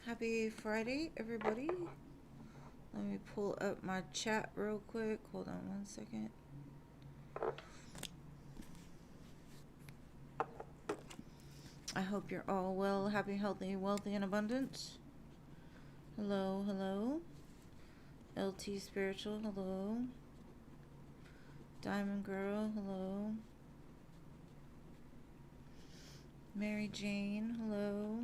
Happy Friday, everybody. Let me pull up my chat real quick. Hold on one second. I hope you're all well, happy, healthy, wealthy, and abundant. Hello, hello. LT Spiritual, hello. Diamond Girl, hello. Mary Jane, hello.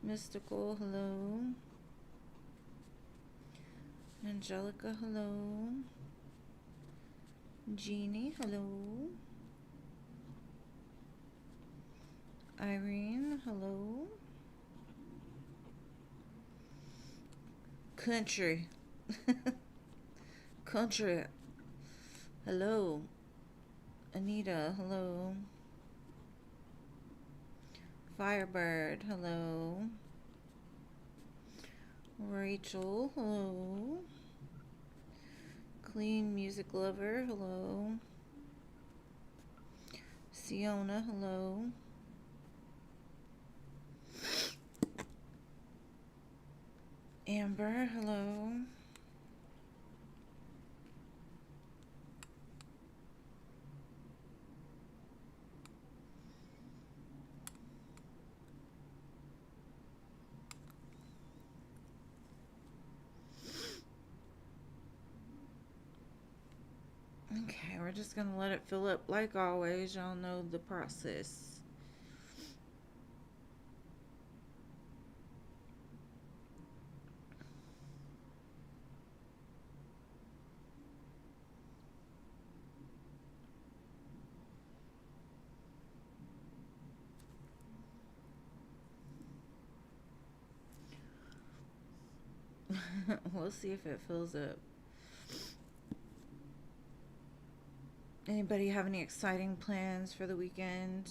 Mystical, hello. Angelica, hello. Jeannie, hello. Irene, hello. Country. Country. Hello. Anita, hello. Firebird, hello. Rachel, hello. Clean Music Lover, hello. Siona, hello. Amber, hello. Okay, we're just gonna let it fill up like always. Y'all know the process. We'll see if it fills up. Anybody have any exciting plans for the weekend?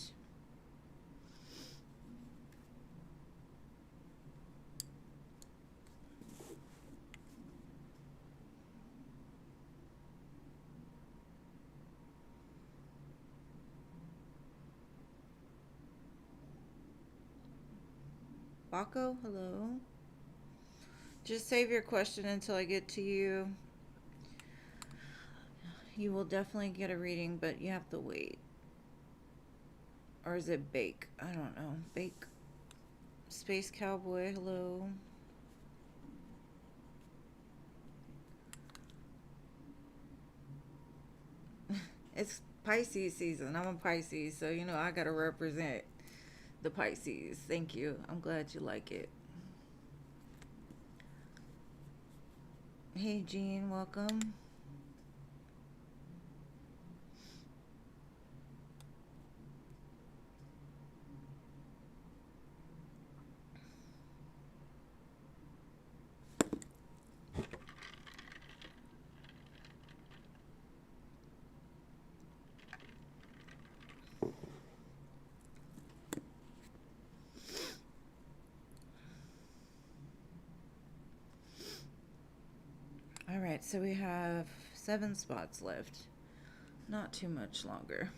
Baco, hello. Just save your question until I get to you. You will definitely get a reading, but you have to wait. Or is it Bake? I don't know. Bake. Space Cowboy, hello. It's Pisces season. I'm a Pisces, so you know I gotta represent the Pisces. Thank you. I'm glad you like it. Hey Jean, welcome. Alright, so we have 7 spots left. Not too much longer.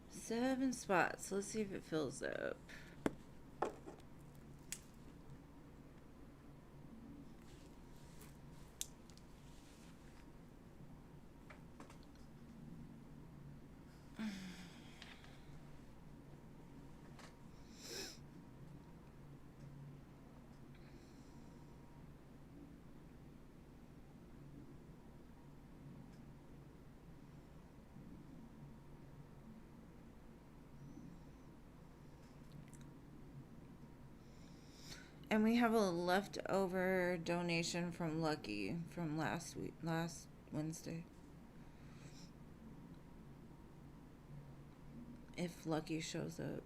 Seven spots. Let's see if it fills up. And we have a leftover donation from Lucky from last Wednesday. If Lucky shows up.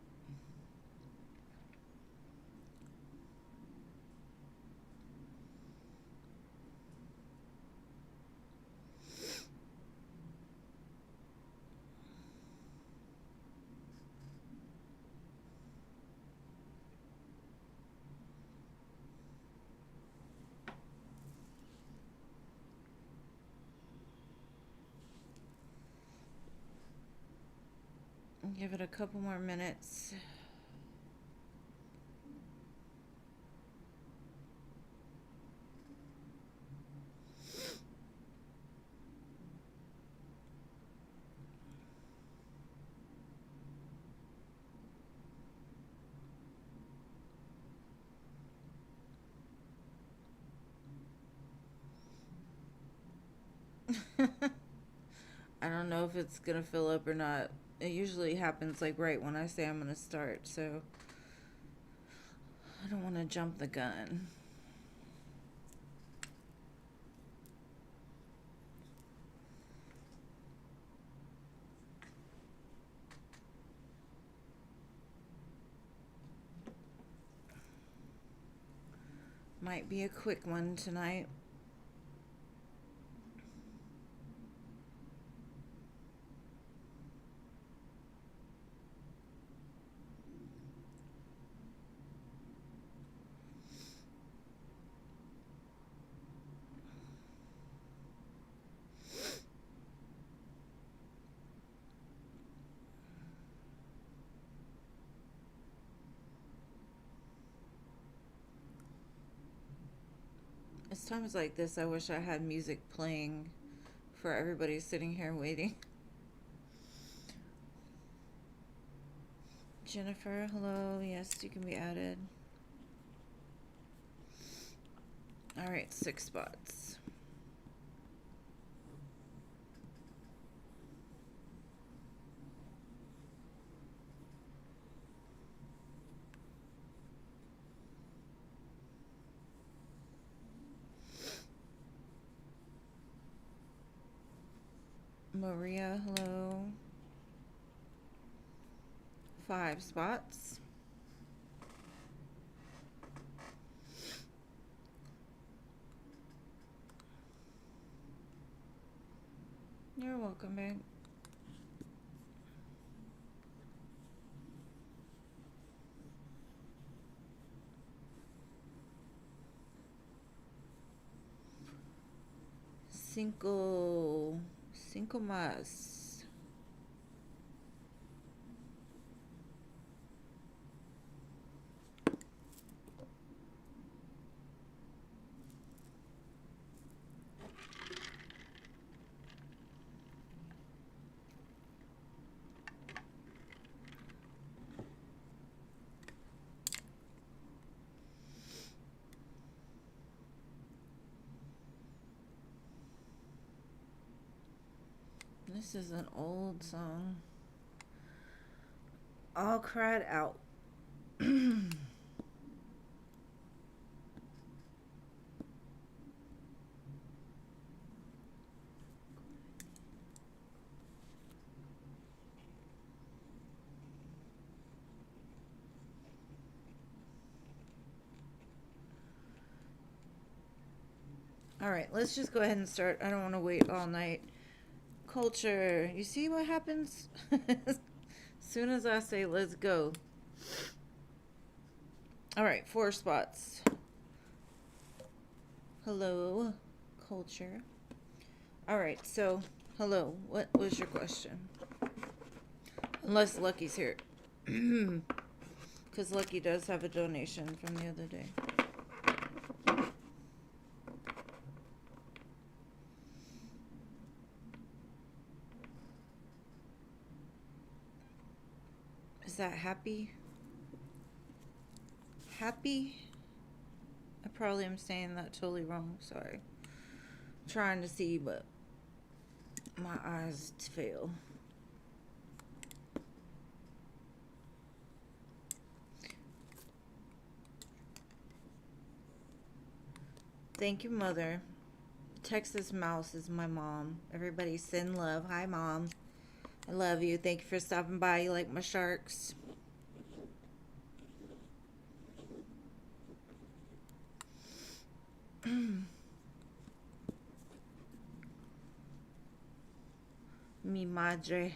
Give it a couple more minutes. I don't know if it's gonna fill up or not. It usually happens like right when I say I'm gonna start, so I don't want to jump the gun. Might be a quick one tonight. It's times like this I wish I had music playing for everybody sitting here waiting. Jennifer, hello. Yes, you can be added. All right, 6 spots. Maria, hello. 5 spots. You're welcome, babe. Cinco más. This is an old song. All cried out. All right, let's just go ahead and start. I don't want to wait all night. Culture. You see what happens? As soon as I say let's go. All right, 4 spots. Hello, culture. All right, so hello. What was your question? Unless Lucky's here. Because Lucky does have a donation from the other day. Is that happy? Happy? I probably am saying that totally wrong. Sorry. I'm trying to see, but my eyes fail. Thank you, Mother. Texas Mouse is my mom. Everybody send love. Hi, Mom. I love you. Thank you for stopping by. You like my sharks? Mi madre.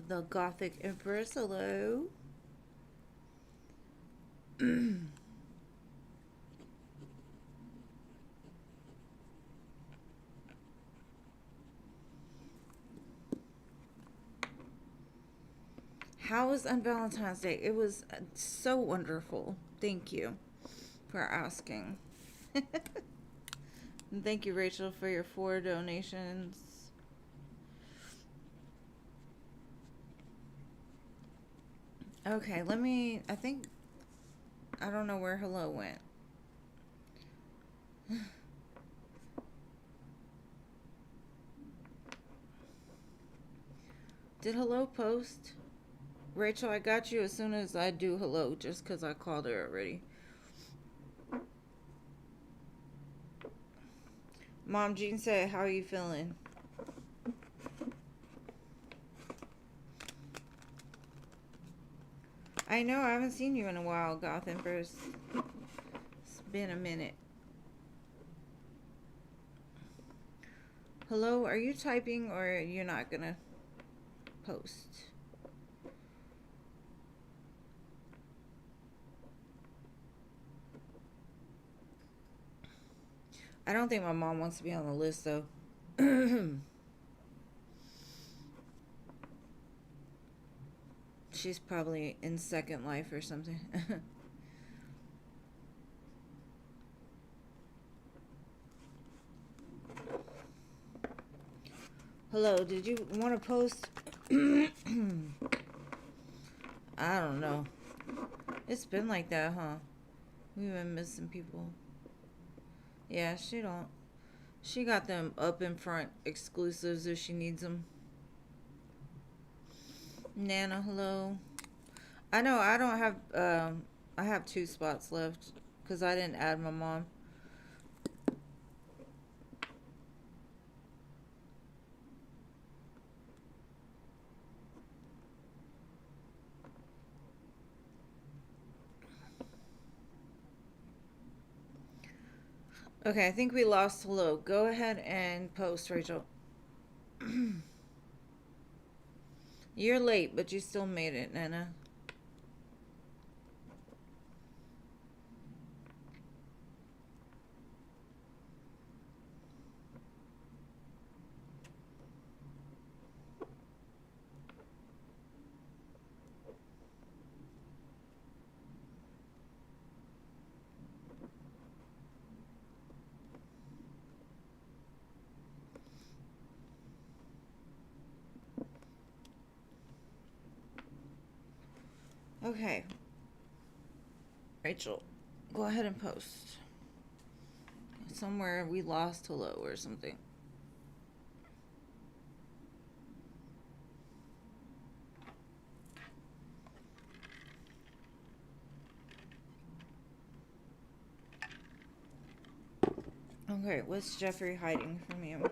The Gothic Empress, hello. How was on Valentine's Day? It was so wonderful. Thank you for asking. And thank you, Rachel, for your 4 donations. Okay, I think, I don't know where hello went. Did hello post? Rachel, I got you as soon as I do hello, just because I called her already. Mom, Jean said, how are you feeling? I know, I haven't seen you in a while, Goth Empress. It's been a minute. Hello, are you typing or are you not gonna post? I don't think my mom wants to be on the list, though. She's probably in Second Life or something. Hello, did you want to post? I don't know. It's been like that, huh? We've been missing people. Yeah, she don't. She got them up in front exclusives if she needs them. Nana, hello. I know I don't have, I have 2 spots left because I didn't add my mom. Okay, I think we lost hello. Go ahead and post, Rachel. You're late, but you still made it, Nana. Okay. Rachel, go ahead and post. Somewhere we lost hello or something. Okay, what's Jeffrey hiding from you?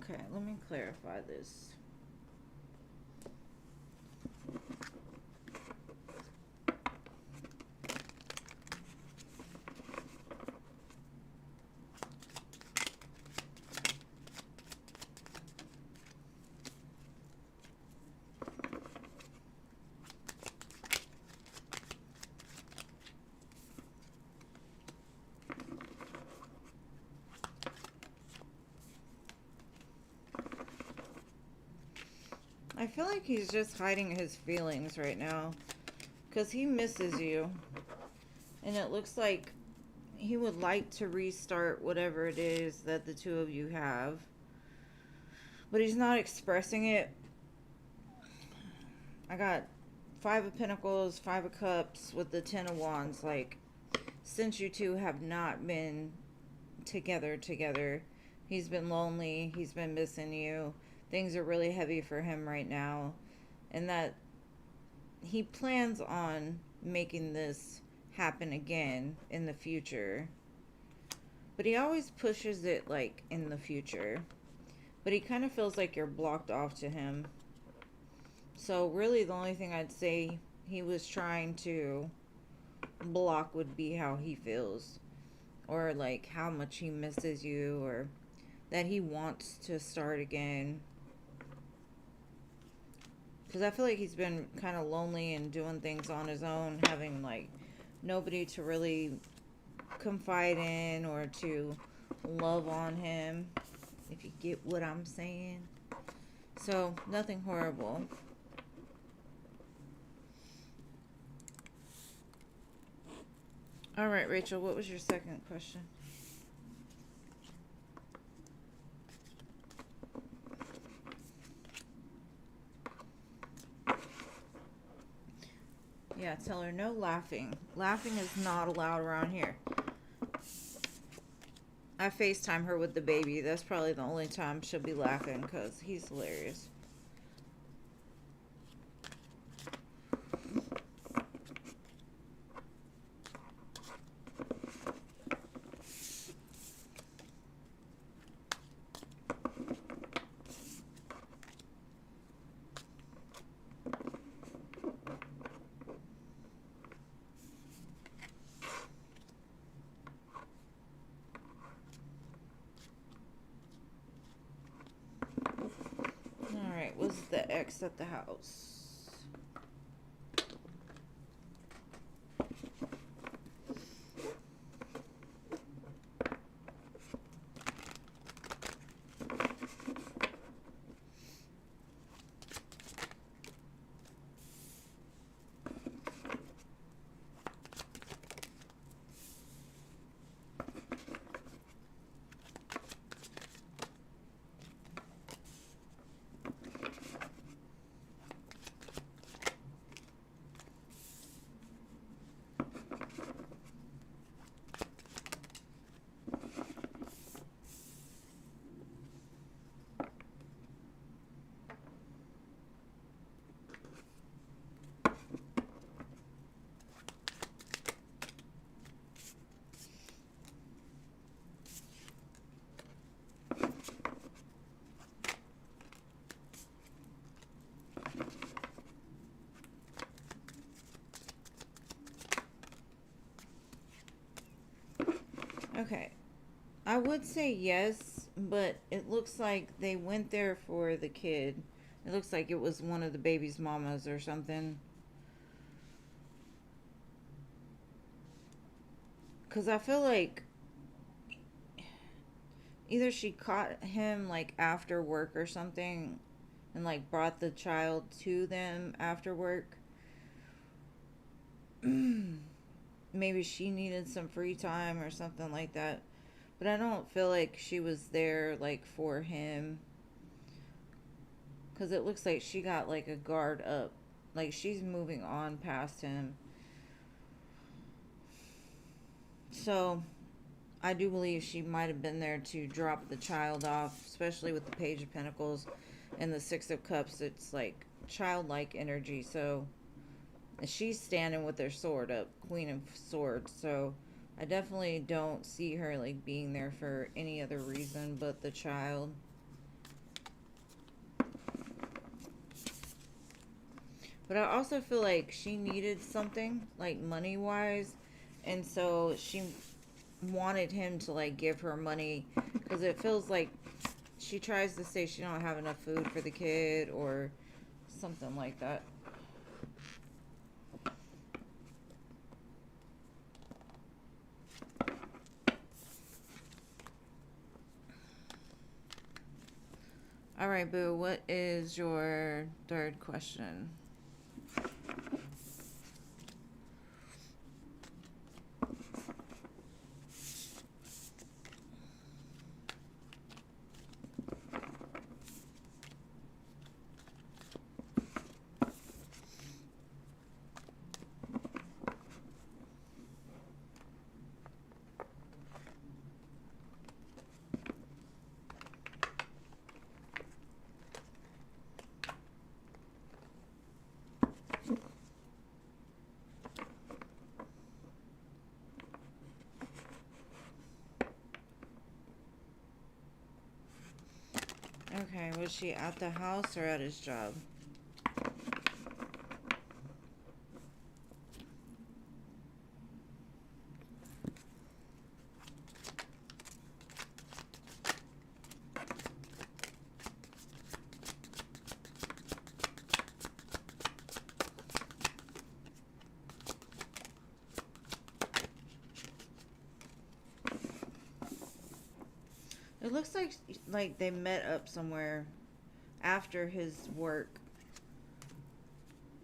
Okay, let me clarify this. I feel like he's just hiding his feelings right now because he misses you. And it looks like he would like to restart whatever it is that the 2 of you have. But he's not expressing it. I got 5 of Pentacles, 5 of Cups with the 10 of Wands. Like, since you 2 have not been together, he's been lonely. He's been missing you. Things are really heavy for him right now. And that he plans on making this happen again in the future. But he always pushes it like in the future. But he kind of feels like you're blocked off to him. So really the only thing I'd say he was trying to block would be how he feels. Or like how much he misses you, or that he wants to start again. Because I feel like he's been kind of lonely and doing things on his own, having like nobody to really confide in or to love on him, if you get what I'm saying. So, nothing horrible. Alright, Rachel, what was your second question? Yeah, tell her no laughing. Laughing is not allowed around here. I FaceTime her with the baby. That's probably the only time she'll be laughing because he's hilarious. Alright, was the X at the house? Okay. I would say yes, but it looks like they went there for the kid. It looks like it was one of the baby's mamas or something. Because I feel like either she caught him like after work or something and like brought the child to them after work. Maybe she needed some free time or something like that. But I don't feel like she was there like for him. Because it looks like she got like a guard up. Like she's moving on past him. So I do believe she might have been there to drop the child off, especially with the Page of Pentacles and the Six of Cups. It's like childlike energy. So she's standing with her sword up, Queen of Swords. So I definitely don't see her like being there for any other reason but the child. But I also feel like she needed something, like money-wise. And so she wanted him to, like, give her money. Because it feels like she tries to say she don't have enough food for the kid or something like that. Alright, boo. What is your third question? Was she at the house or at his job? It looks like they met up somewhere after his work.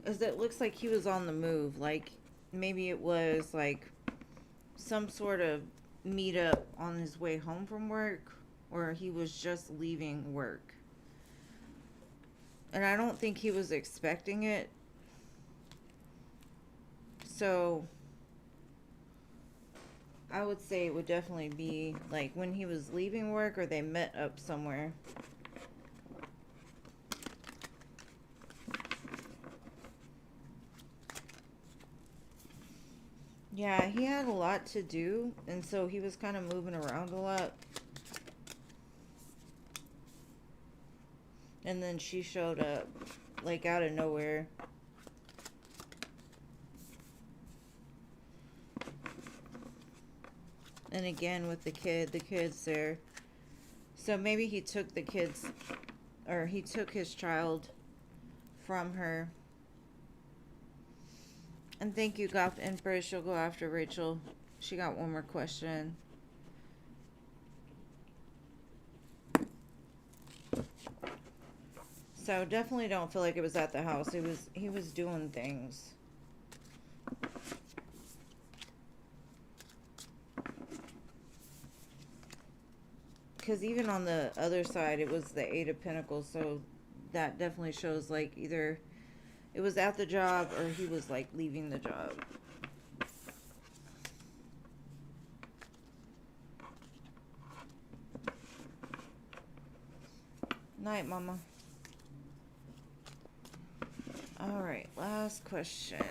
As it looks like he was on the move. Like maybe it was like some sort of meetup on his way home from work, or he was just leaving work. And I don't think he was expecting it. So I would say it would definitely be like when he was leaving work or they met up somewhere. Yeah, he had a lot to do, and so he was kind of moving around a lot. And then she showed up, like out of nowhere. And again with the kid's there. So maybe he took the kids, or he took his child from her. And thank you, Goth Empress. She'll go after Rachel. She got one more question. So definitely don't feel like it was at the house. He was doing things. Because even on the other side, it was the Eight of Pentacles. So that definitely shows like either it was at the job or he was like leaving the job. Night, Mama. All right, last question.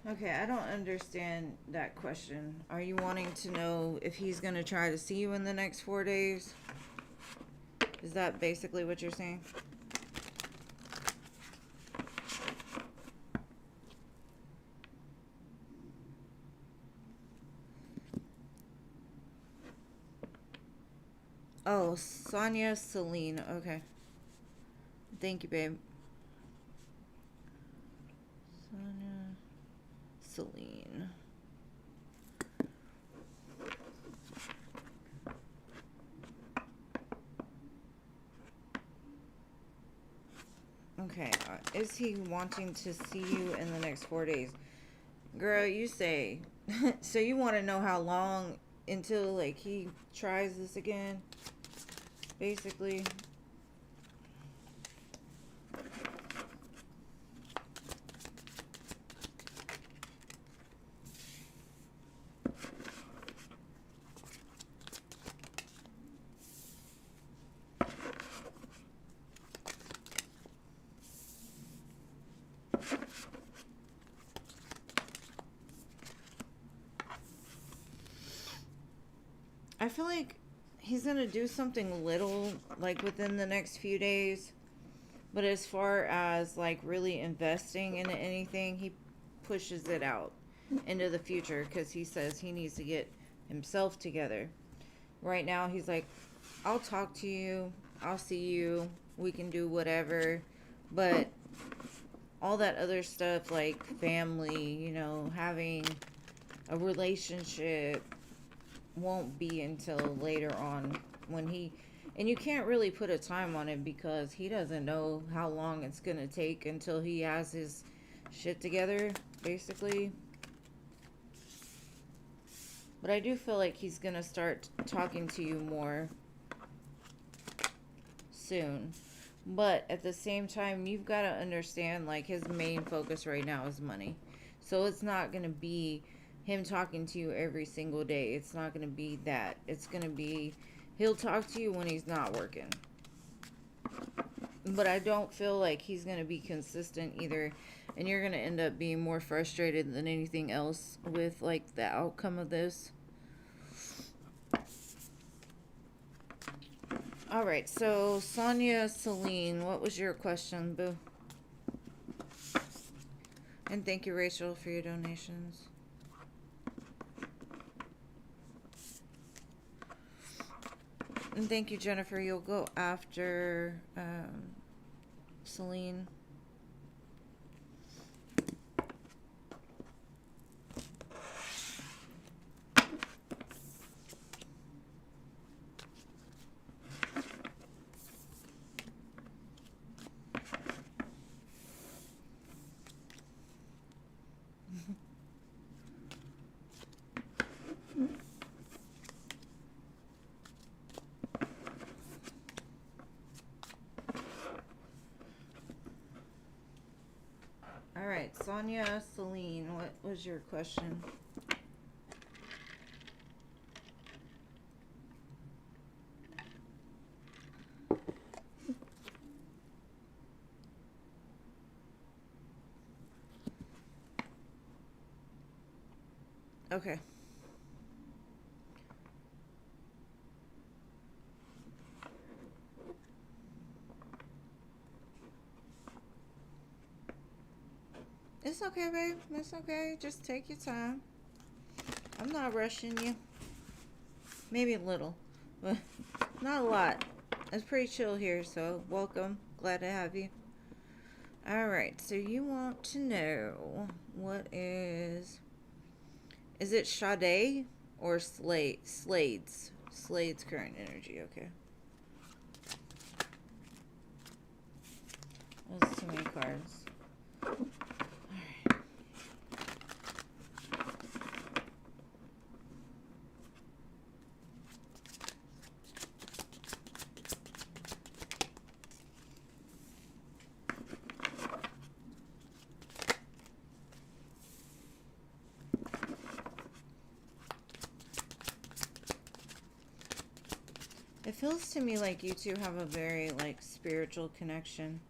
Okay, I don't understand that question. Are you wanting to know if he's going to try to see you in the next 4 days? Is that basically what you're saying? Oh, Sonia Celine. Okay. Thank you, babe. Sonia Celine. Okay, is he wanting to see you in the next 4 days? Girl, you say. So you want to know how long until, like, he tries this again? Basically. I feel like he's going to do something little, like, within the next few days. But as far as, like, really investing in anything, he pushes it out into the future because he says he needs to get himself together. Right now, he's like, I'll talk to you. I'll see you. We can do whatever. But all that other stuff, like family, you know, having a relationship, won't be until later on when he, and you can't really put a time on it because he doesn't know how long it's gonna take until he has his shit together, basically. But I do feel like he's gonna start talking to you more soon. But at the same time, you've got to understand, like, his main focus right now is money. So it's not gonna be him talking to you every single day. It's not going to be that. It's going to be, he'll talk to you when he's not working. But I don't feel like he's going to be consistent either. And you're going to end up being more frustrated than anything else with, like, the outcome of this. Alright, so Sonia Celine, what was your question, boo? And thank you, Rachel, for your donations. And thank you, Jennifer. You'll go after Celine. Alright, Sonia Celine, what was your question? Okay. It's okay, babe. It's okay. Just take your time. I'm not rushing you. Maybe a little, but not a lot. It's pretty chill here, so welcome. Glad to have you. Alright, so you want to know what is it Sade or Slade's? Slade's current energy, okay. Those too many cards. It feels to me like you two have a very, like, spiritual connection.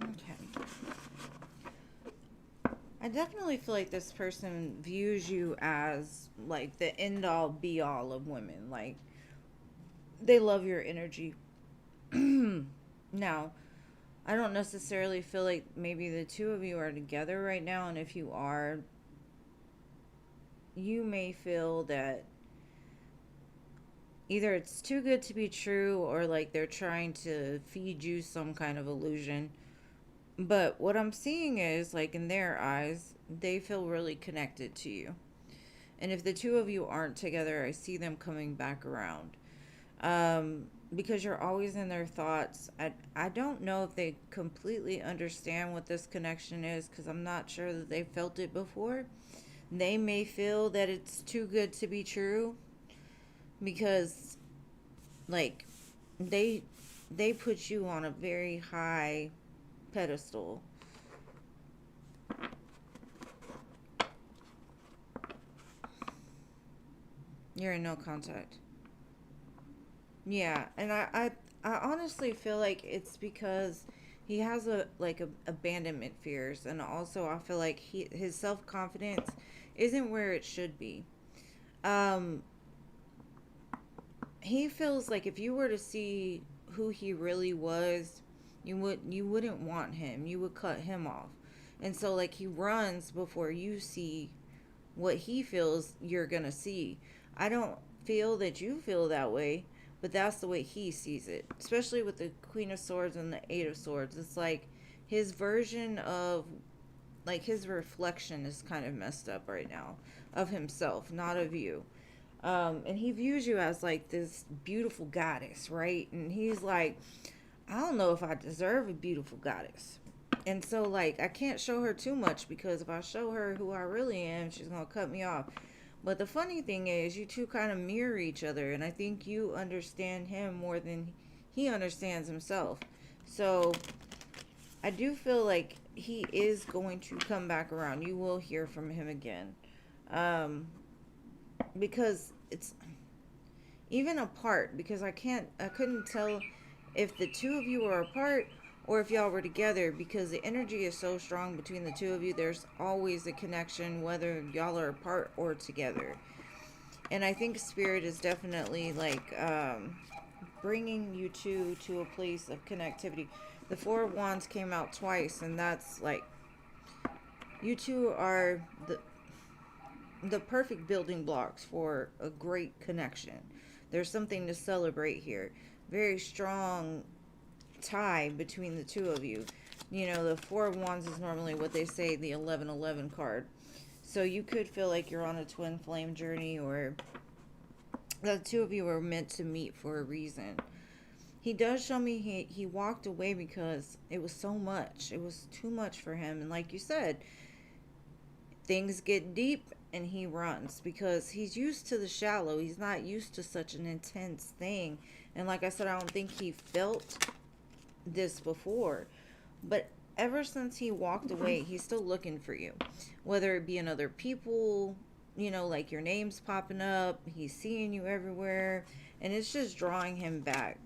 Okay. I definitely feel like this person views you as, like, the end-all, be-all of women. Like, they love your energy. Now, I don't necessarily feel like maybe the two of you are together right now, and if you are, you may feel that either it's too good to be true or like they're trying to feed you some kind of illusion. But what I'm seeing is, like, in their eyes, they feel really connected to you. And if the two of you aren't together, I see them coming back around. Because you're always in their thoughts. I don't know if they completely understand what this connection is, because I'm not sure that they felt it before. They may feel that it's too good to be true, because, like, they put you on a very high pedestal. You're in no contact. Yeah, and I honestly feel like it's because he has abandonment fears, and also I feel like his self-confidence isn't where it should be. Um he feels like if you were to see who he really was, you wouldn't want him. You would cut him off. And so, like, he runs before you see what he feels you're gonna see. I don't feel that you feel that way, but that's the way he sees it. Especially with the Queen of Swords and the Eight of Swords. It's like his version of, like, his reflection is kind of messed up right now of himself, not of you. And he views you as, like, this beautiful goddess, right? And he's like, I don't know if I deserve a beautiful goddess. And so, like, I can't show her too much, because if I show her who I really am, she's gonna cut me off. But the funny thing is, you two kind of mirror each other, and I think you understand him more than he understands himself. So I do feel like he is going to come back around. You will hear from him again. Um, because it's even apart, because I couldn't tell if the two of you were apart or if y'all were together, because the energy is so strong between the two of you. There's always a connection, whether y'all are apart or together. And I think spirit is definitely like bringing you two to a place of connectivity. The Four of Wands came out twice, and that's like you two are the perfect building blocks for a great connection. There's something to celebrate here. Very strong tie between the two of you. You know, the Four of Wands is normally what they say, the 1111 card. So you could feel like you're on a twin flame journey, or the two of you are meant to meet for a reason. He does show me he walked away because it was so much. It was too much for him. And like you said, things get deep and he runs because he's used to the shallow. He's not used to such an intense thing. And like I said, I don't think he felt this before. But ever since he walked away, he's still looking for you. Whether it be in other people, you know, like your name's popping up, he's seeing you everywhere, and it's just drawing him back.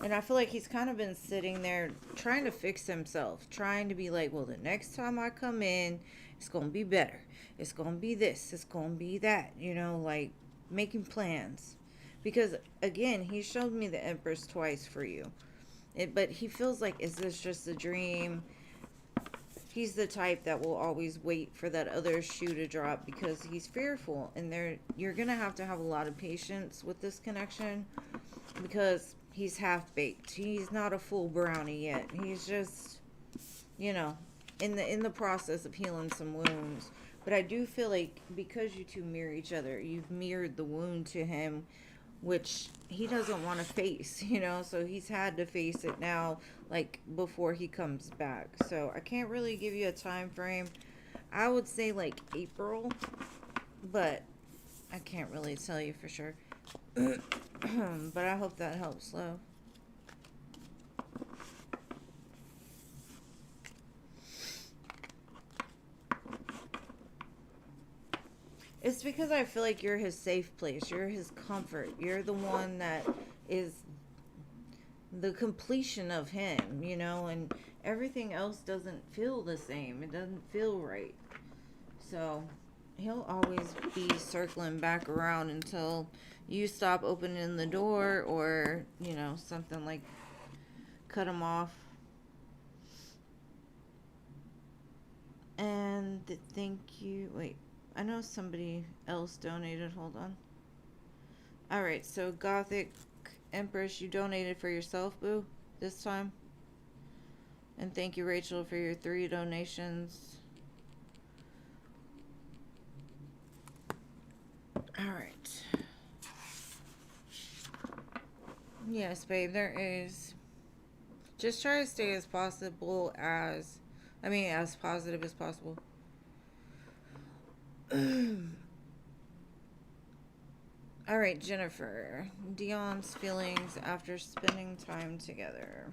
And I feel like he's kind of been sitting there trying to fix himself, trying to be like, well, the next time I come in, it's going to be better. It's going to be this. It's going to be that. You know, like making plans. Because, again, he showed me the Empress twice for you. But he feels like, is this just a dream? He's the type that will always wait for that other shoe to drop because he's fearful. And you're going to have a lot of patience with this connection because he's half-baked. He's not a full brownie yet. He's just, you know, in the process of healing some wounds. But I do feel like because you two mirror each other, you've mirrored the wound to him, which he doesn't want to face, you know, so he's had to face it now, like before he comes back. So I can't really give you a time frame. I would say like April, but I can't really tell you for sure. But I hope that helps, love. It's because I feel like you're his safe place. You're his comfort. You're the one that is the completion of him, you know, and everything else doesn't feel the same. It doesn't feel right. So he'll always be circling back around until you stop opening the door or, you know, something like cut him off. And thank you. Wait, I know somebody else donated. Hold on. Alright, so Gothic Empress, you donated for yourself, boo, this time. And thank you, Rachel, for your 3 donations. Alright. Yes, babe, there is. Just try to stay as possible as... as positive as possible. Alright, Jennifer. Dion's feelings after spending time together.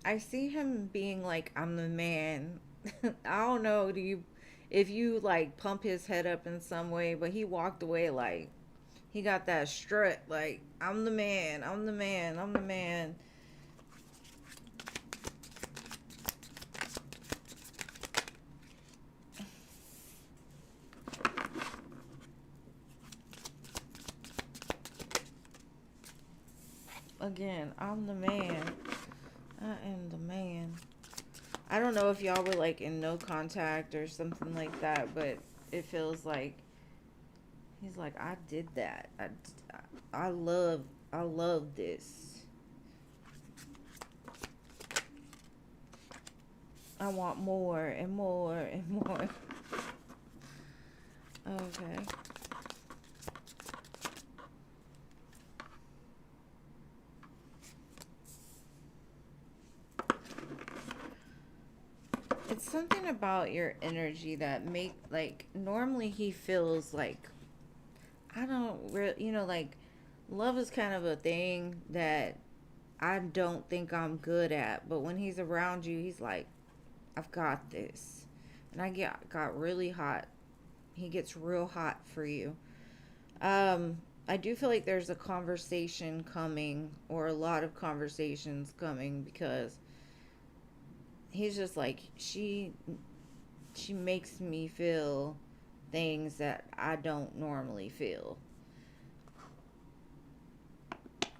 I see him being like, I'm the man. I don't know, if you like pump his head up in some way, but he walked away like, he got that strut, like, I'm the man, I'm the man, I'm the man. Again, I'm the man. I am the man. I don't know if y'all were like in no contact or something like that, but it feels like he's like, I did that. I love this. I want more and more and more. Okay. something about your energy that make, like, normally he feels like, I don't really, like, love is kind of a thing that I don't think I'm good at, but when he's around you, he's like, I've got this. And got really hot. He gets real hot for you. I do feel like there's a conversation coming, or a lot of conversations coming, because he's just like, she makes me feel things that I don't normally feel.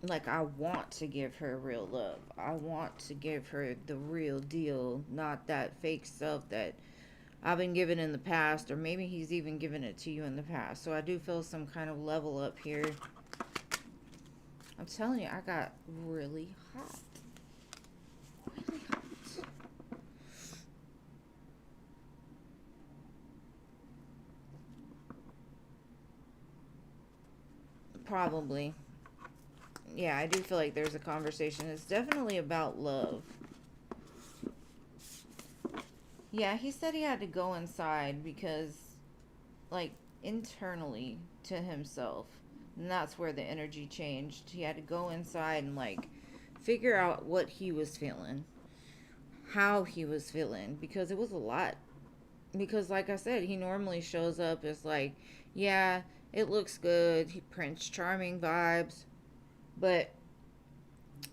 Like, I want to give her real love. I want to give her the real deal, not that fake stuff that I've been given in the past, or maybe he's even given it to you in the past. So I do feel some kind of level up here. I'm telling you, I got really hot. Really hot. Probably. Yeah, I do feel like there's a conversation. It's definitely about love. Yeah, he said he had to go inside because, like, internally to himself. And that's where the energy changed. He had to go inside and, like, figure out what he was feeling, how he was feeling, because it was a lot. Because, like I said, he normally shows up as, like, yeah, it looks good. He Prince Charming vibes, but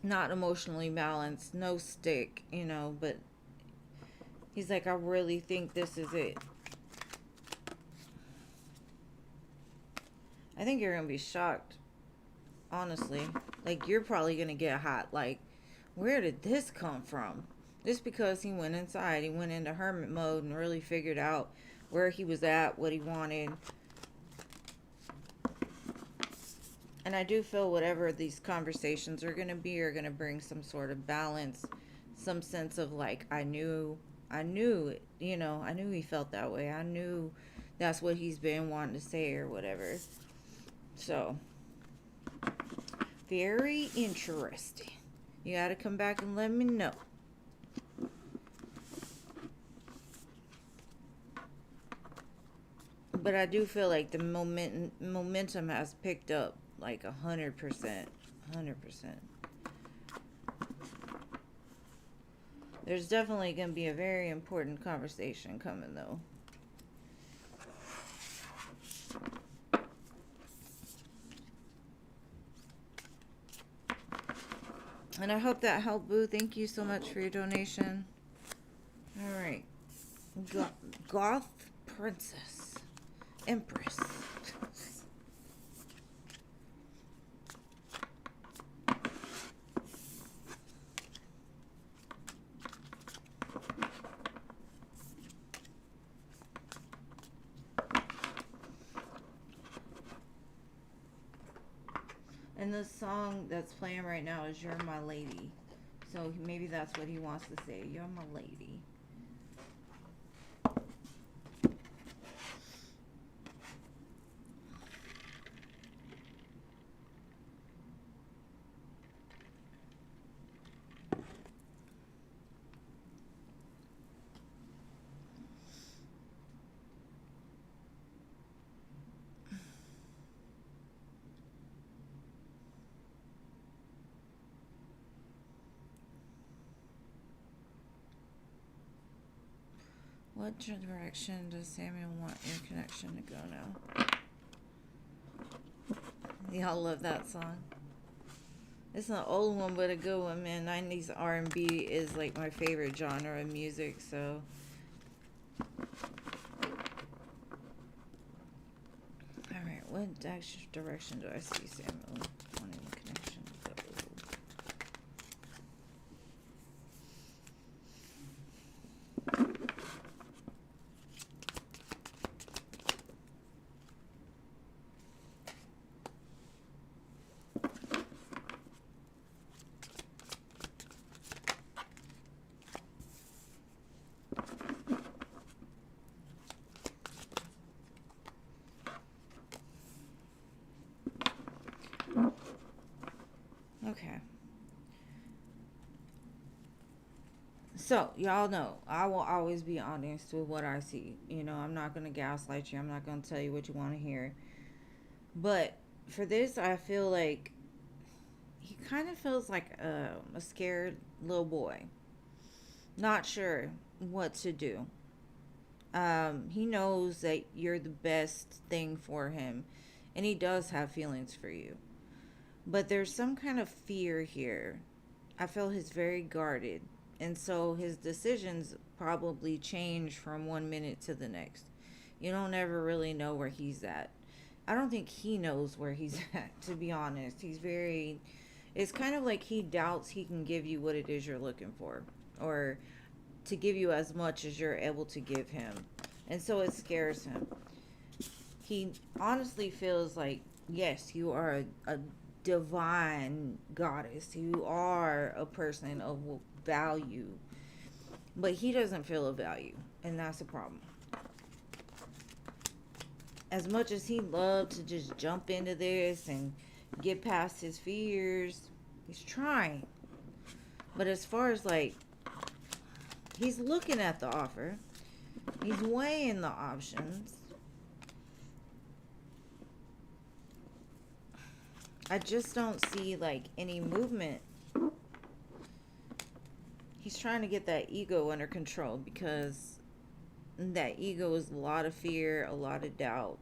not emotionally balanced, no stick, but he's like, I really think this is it. I think you're gonna be shocked, honestly. Like, you're probably gonna get hot. Like, where did this come from? Just because he went inside, he went into hermit mode and really figured out where he was at, what he wanted. And I do feel whatever these conversations are gonna bring some sort of balance, some sense of, like, I knew he felt that way. I knew that's what he's been wanting to say or whatever. So, very interesting. You got to come back and let me know. But I do feel like the momentum has picked up like 100%. 100%. There's definitely going to be a very important conversation coming, though. And I hope that helped, Boo. Thank you so much for your donation. All right. Goth Princess. Empress. And the song that's playing right now is You're My Lady. So maybe that's what he wants to say. You're my lady. What direction does Samuel want your connection to go now? Y'all love that song. It's an old one, but a good one, man. 90s R&B is like my favorite genre of music, so. Alright, what direction do I see Samuel wanting the connection to go? So, y'all know, I will always be honest with what I see. You know, I'm not going to gaslight you. I'm not going to tell you what you want to hear. But for this, I feel like he kind of feels like a scared little boy. Not sure what to do. He knows that you're the best thing for him. And he does have feelings for you. But there's some kind of fear here. I feel he's very guarded. And so his decisions probably change from one minute to the next. You don't ever really know where he's at. I don't think he knows where he's at, to be honest. He's very. It's kind of like he doubts he can give you what it is you're looking for, or to give you as much as you're able to give him. And so it scares him. He honestly feels like, yes, you are a divine goddess. You are a person of value. But he doesn't feel a value. And that's a problem. As much as he loved to just jump into this and get past his fears, he's trying. But as far as like, he's looking at the offer. He's weighing the options. I just don't see like any movement. He's trying to get that ego under control because that ego is a lot of fear, a lot of doubt.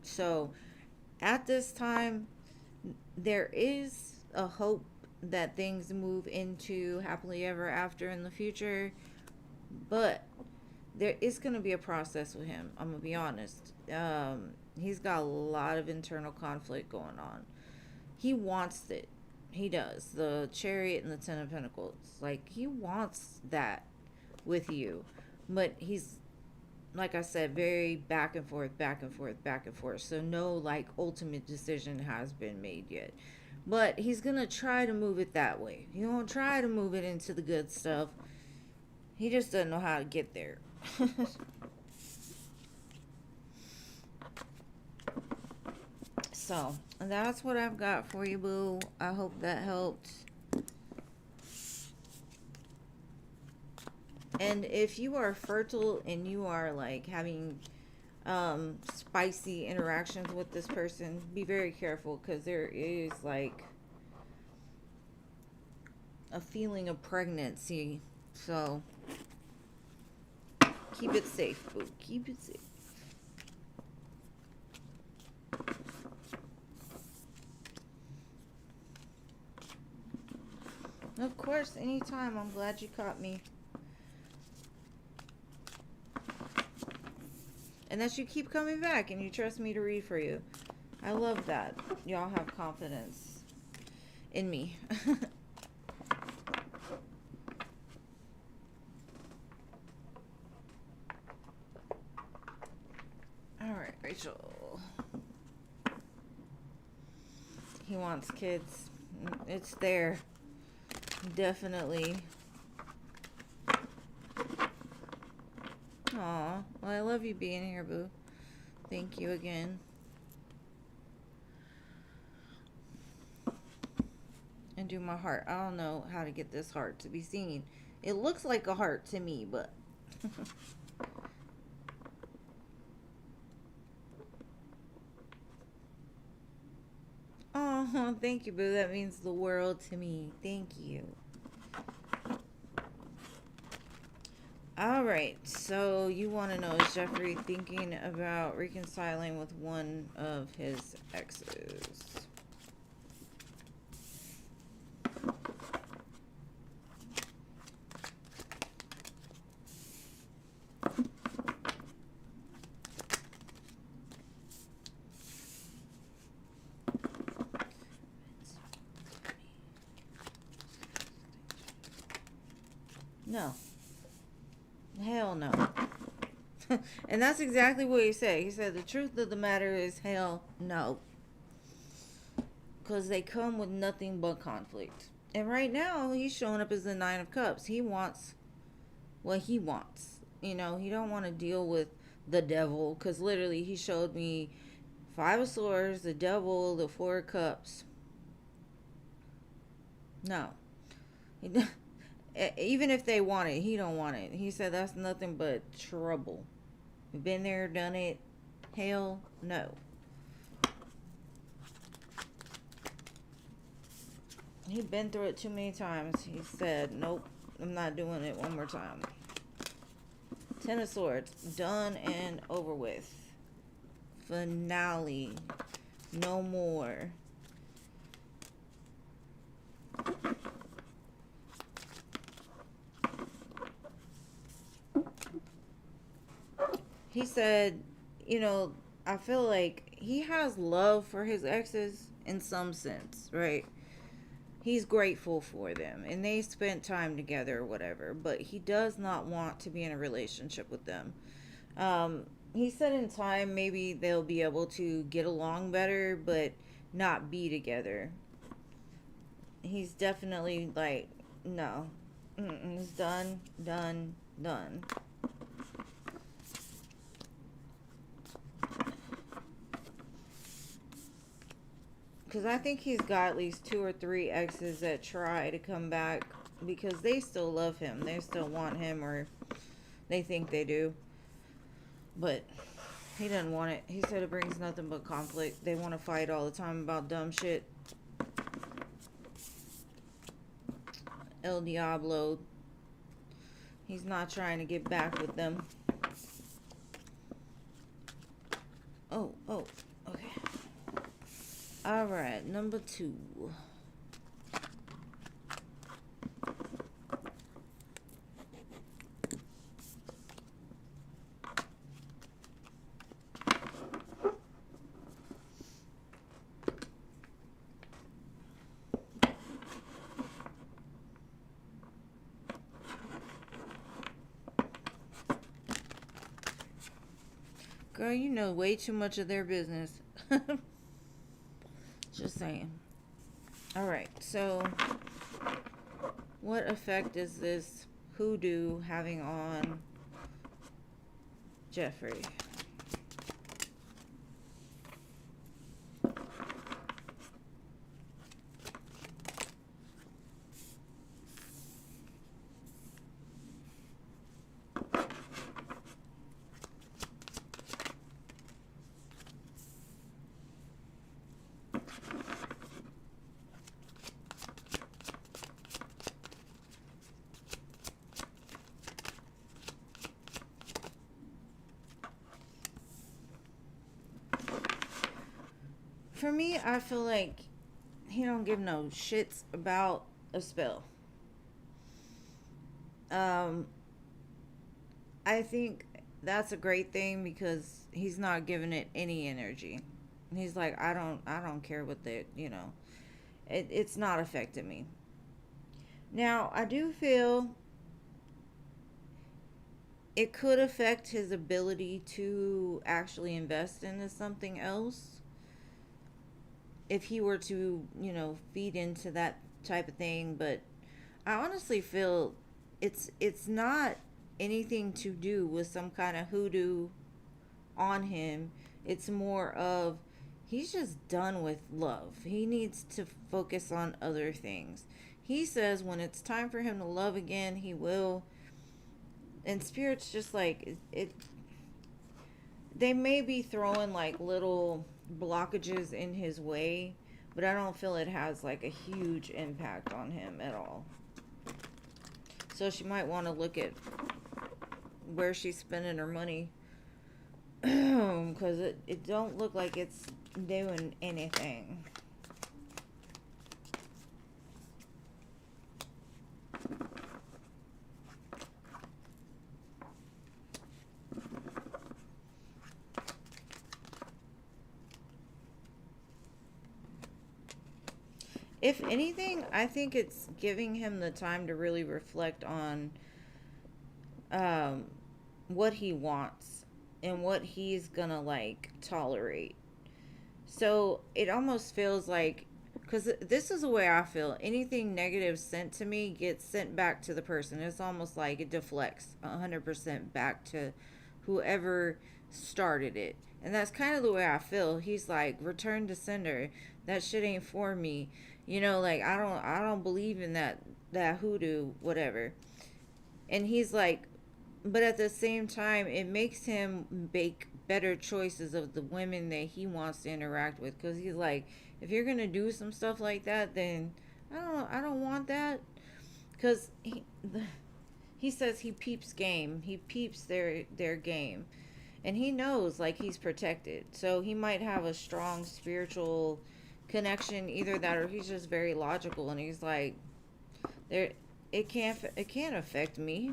So at this time, there is a hope that things move into happily ever after in the future, but there is going to be a process with him. I'm going to be honest. He's got a lot of internal conflict going on. He wants it. He does. The Chariot and the Ten of Pentacles. Like, he wants that with you. But he's, like I said, very back and forth, back and forth, back and forth. So no, like, ultimate decision has been made yet. But he's going to try to move it that way. He won't try to move it into the good stuff. He just doesn't know how to get there. So, that's what I've got for you, boo. I hope that helped. And if you are fertile and you are like having spicy interactions with this person, be very careful, because there is like a feeling of pregnancy. So keep it safe, boo. Keep it safe. Of course, anytime. I'm glad you caught me. And that you keep coming back and you trust me to read for you. I love that. Y'all have confidence in me. Alright, Rachel. He wants kids. It's there. Definitely. Aw, well, I love you being here, boo. Thank you again. And do my heart. I don't know how to get this heart to be seen. It looks like a heart to me, but... Oh, thank you, boo. That means the world to me. Thank you. Alright, so you want to know, is Jeffrey thinking about reconciling with one of his exes? No. Hell no. And that's exactly what he said. He said the truth of the matter is hell no. Because they come with nothing but conflict. And right now, he's showing up as the Nine of Cups. He wants what he wants. You know, he don't want to deal with the devil. Because literally, he showed me Five of Swords, the devil, the Four of Cups. No. Even if they want it, he don't want it. He said that's nothing but trouble. Been there, done it. Hell no. He's been through it too many times. He said, nope, I'm not doing it one more time. Ten of Swords. Done and over with. Finale. No more. He said, I feel like he has love for his exes in some sense, right? He's grateful for them and they spent time together or whatever, but he does not want to be in a relationship with them. He said in time maybe they'll be able to get along better, but not be together. He's definitely like, no. It's done, done, done. Because I think he's got at least 2 or 3 exes that try to come back because they still love him. They still want him, or they think they do. But he doesn't want it. He said it brings nothing but conflict. They want to fight all the time about dumb shit. El Diablo. He's not trying to get back with them. Oh, okay. Alright, number 2. Girl, you know way too much of their business. Just saying. Alright, so what effect is this hoodoo having on Jeffrey? For me, I feel like he don't give no shits about a spell. I think that's a great thing because he's not giving it any energy. He's like, I don't care what it's not affecting me. Now, I do feel it could affect his ability to actually invest into something else if he were to, feed into that type of thing. But I honestly feel it's not anything to do with some kind of hoodoo on him. It's more of he's just done with love. He needs to focus on other things. He says when it's time for him to love again, he will. And Spirit's just like it. They may be throwing like little blockages in his way, but I don't feel it has like a huge impact on him at all. So she might want to look at where she's spending her money, because it don't look like it's doing anything. If anything, I think it's giving him the time to really reflect on what he wants and what he's gonna like tolerate. So it almost feels like, because this is the way I feel, anything negative sent to me gets sent back to the person. It's almost like it deflects 100% back to whoever started it. And that's kind of the way I feel. He's like, return to sender. That shit ain't for me. You know, like I don't believe in that hoodoo whatever. And he's like, but at the same time, it makes him make better choices of the women that he wants to interact with. Because he's like, if you're gonna do some stuff like that, then I don't want that. Because he says he peeps game. He peeps their game, and he knows like he's protected. So he might have a strong spiritual connection, either that or he's just very logical, and he's like, there, it can't affect me.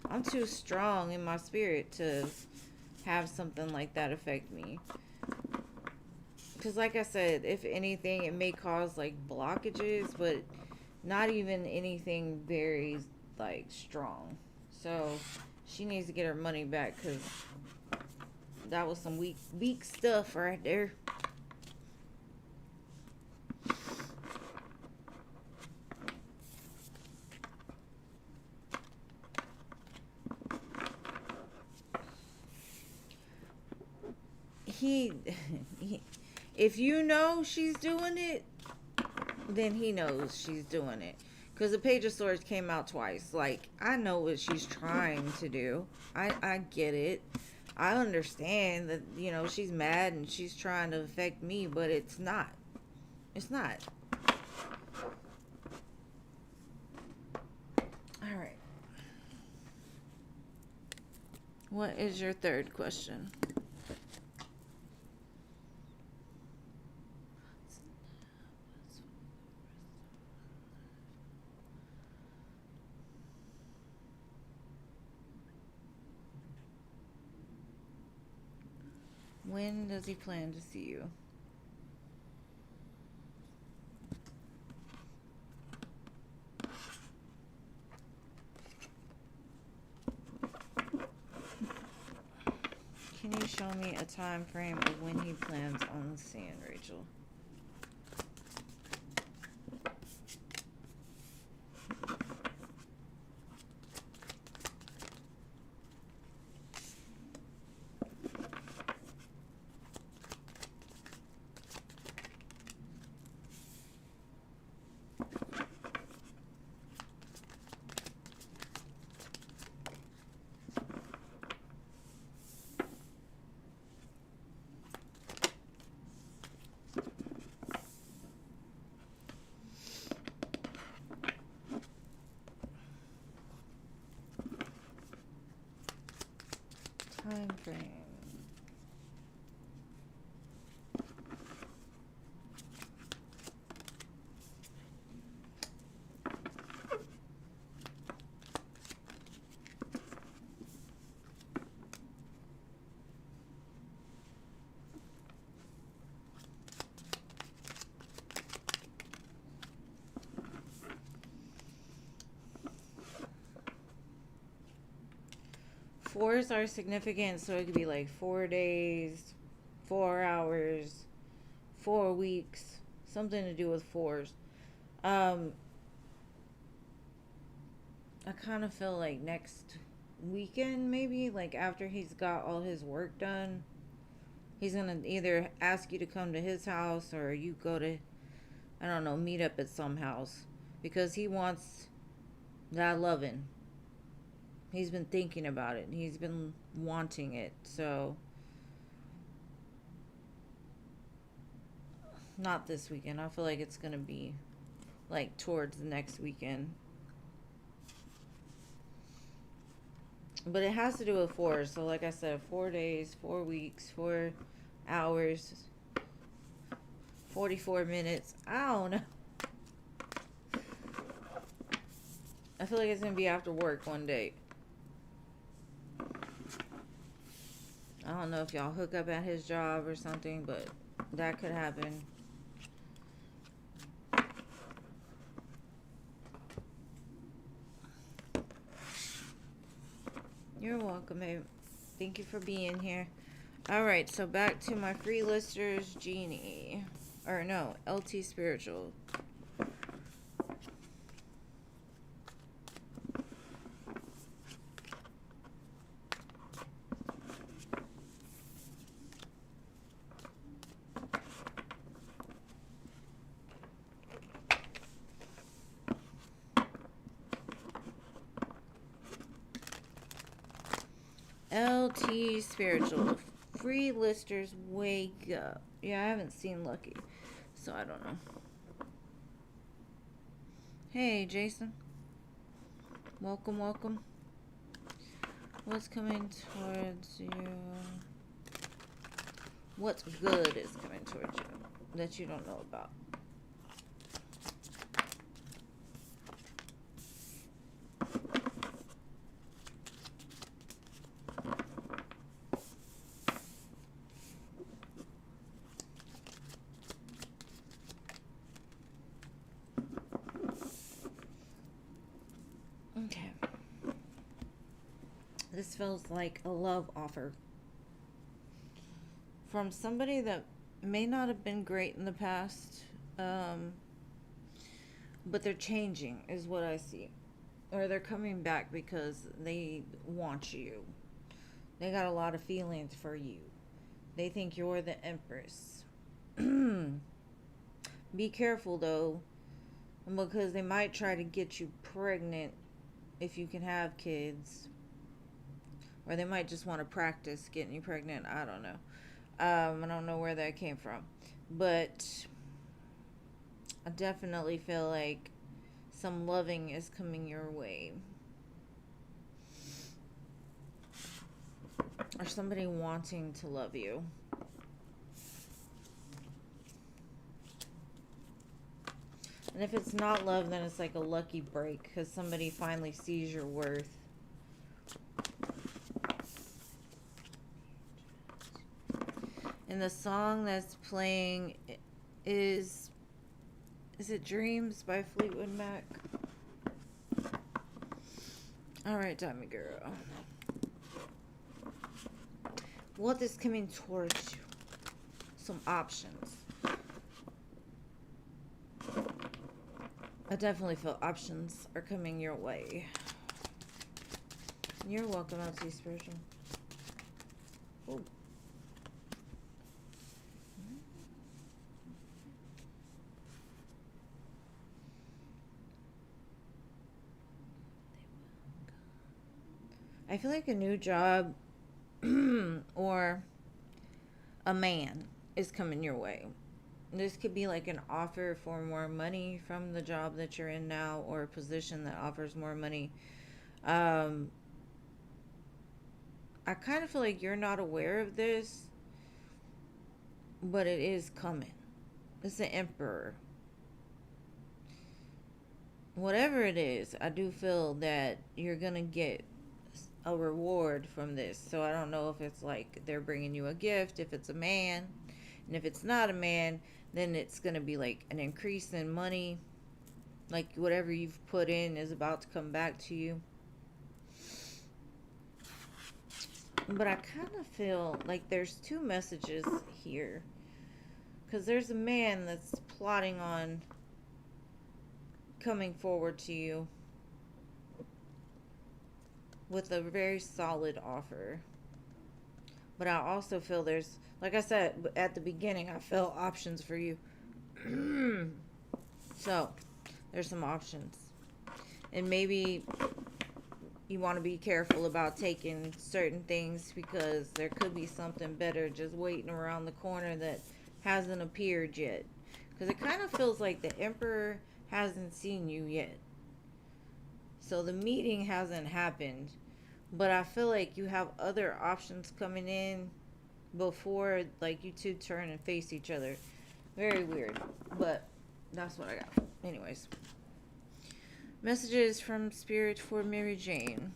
I'm too strong in my spirit to have something like that affect me. Because like I said, if anything, it may cause like blockages, but not even anything very like strong. So she needs to get her money back, because that was some weak stuff right there. he, he if you know she's doing it, then he knows she's doing it. Because the Page of Swords came out twice. Like, I know what she's trying to do. I get it. I understand that, she's mad and she's trying to affect me, but it's not. It's not. Alright. What is your third question? When does he plan to see you? Can you show me a time frame of when he plans on seeing Rachel? Time frame. Fours are significant, so it could be like 4 days, 4 hours, 4 weeks, something to do with fours. I kind of feel like next weekend, maybe, like after he's got all his work done, he's gonna either ask you to come to his house, or you go to, I don't know, meet up at some house, because he wants that loving. He's been thinking about it. He's been wanting it. So, not this weekend. I feel like it's going to be like towards the next weekend. But it has to do with fours. So, like I said, 4 days, 4 weeks, 4 hours, 44 minutes. I don't know. I feel like it's going to be after work one day. I don't know if y'all hook up at his job or something, but that could happen. You're welcome, babe. Thank you for being here. Alright, so back to my free listers, Genie. Or no, LT Spiritual. LT Spiritual. Free listers, wake up. Yeah, I haven't seen Lucky, so I don't know. Hey, Jason. Welcome, welcome. What's coming towards you? What's good is coming towards you that you don't know about? Okay. This feels like a love offer from somebody that may not have been great in the past, but they're changing is what I see. Or they're coming back because they want you. They got a lot of feelings for you. They think you're the Empress. Be careful though, because they might try to get you pregnant if you can have kids. Or they might just want to practice getting you pregnant. I don't know. I don't know where that came from. But I definitely feel like some loving is coming your way. Or somebody wanting to love you. And if it's not love, then it's like a lucky break because somebody finally sees your worth. And the song that's playing is it Dreams by Fleetwood Mac? Alright, Tommy girl. What is coming towards you? Some options. I definitely feel options are coming your way. You're welcome, LT Spiritual. Ooh. I feel like a new job or a man is coming your way. This could be like an offer for more money from the job that you're in now, or a position that offers more money. I kind of feel like you're not aware of this, but it is coming. It's the Emperor. Whatever it is, I do feel that you're going to get a reward from this. So I don't know if it's like they're bringing you a gift, if it's a man. And if it's not a man, then it's going to be like an increase in money. Like whatever you've put in is about to come back to you. But I kind of feel like there's two messages here. Because there's a man that's plotting on coming forward to you with a very solid offer. But I also feel there's, like I said at the beginning, I felt options for you. So, there's some options. And maybe you want to be careful about taking certain things because there could be something better just waiting around the corner that hasn't appeared yet. Because it kind of feels like the Emperor hasn't seen you yet. So the meeting hasn't happened. But I feel like you have other options coming in before like you two turn and face each other. Very weird. But that's what I got. Anyways. Messages from Spirit for Mary Jane.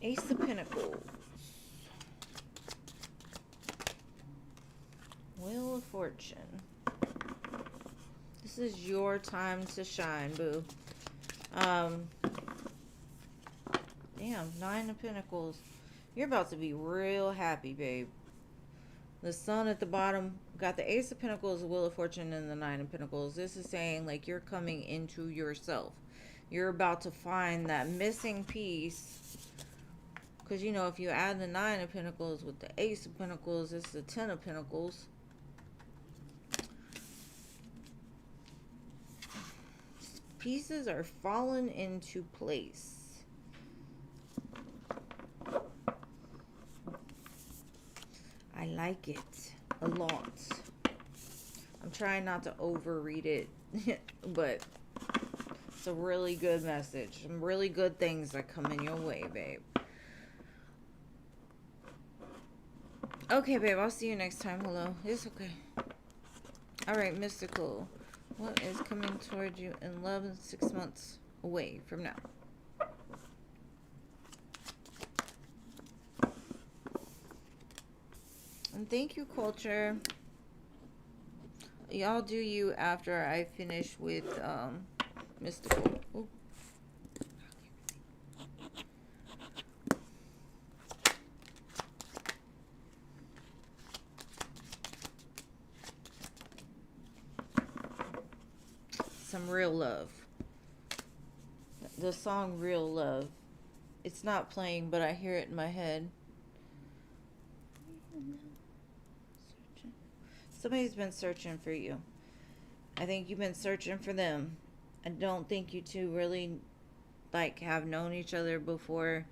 Ace of Pentacles. Wheel of Fortune. This is your time to shine, boo. Damn, 9 of Pentacles. You're about to be real happy, babe. The Sun at the bottom. Got the Ace of Pentacles, the Wheel of Fortune, and the 9 of Pentacles. This is saying, like, you're coming into yourself. You're about to find that missing piece. Because, you know, if you add the 9 of Pentacles with the Ace of Pentacles, it's the 10 of Pentacles. Pieces are falling into place. I like it a lot. I'm trying not to overread it, but it's a really good message. Some really good things that come in your way, babe. Okay, babe, I'll see you next time. Hello. It's okay. Alright, mystical. What is coming towards you in love 6 months away from now? And thank you, culture. Y'all do you after I finish with mystical. Ooh. Some real love. The song Real Love. It's not playing, but I hear it in my head. Somebody's been searching for you. I think you've been searching for them. I don't think you two really like have known each other before.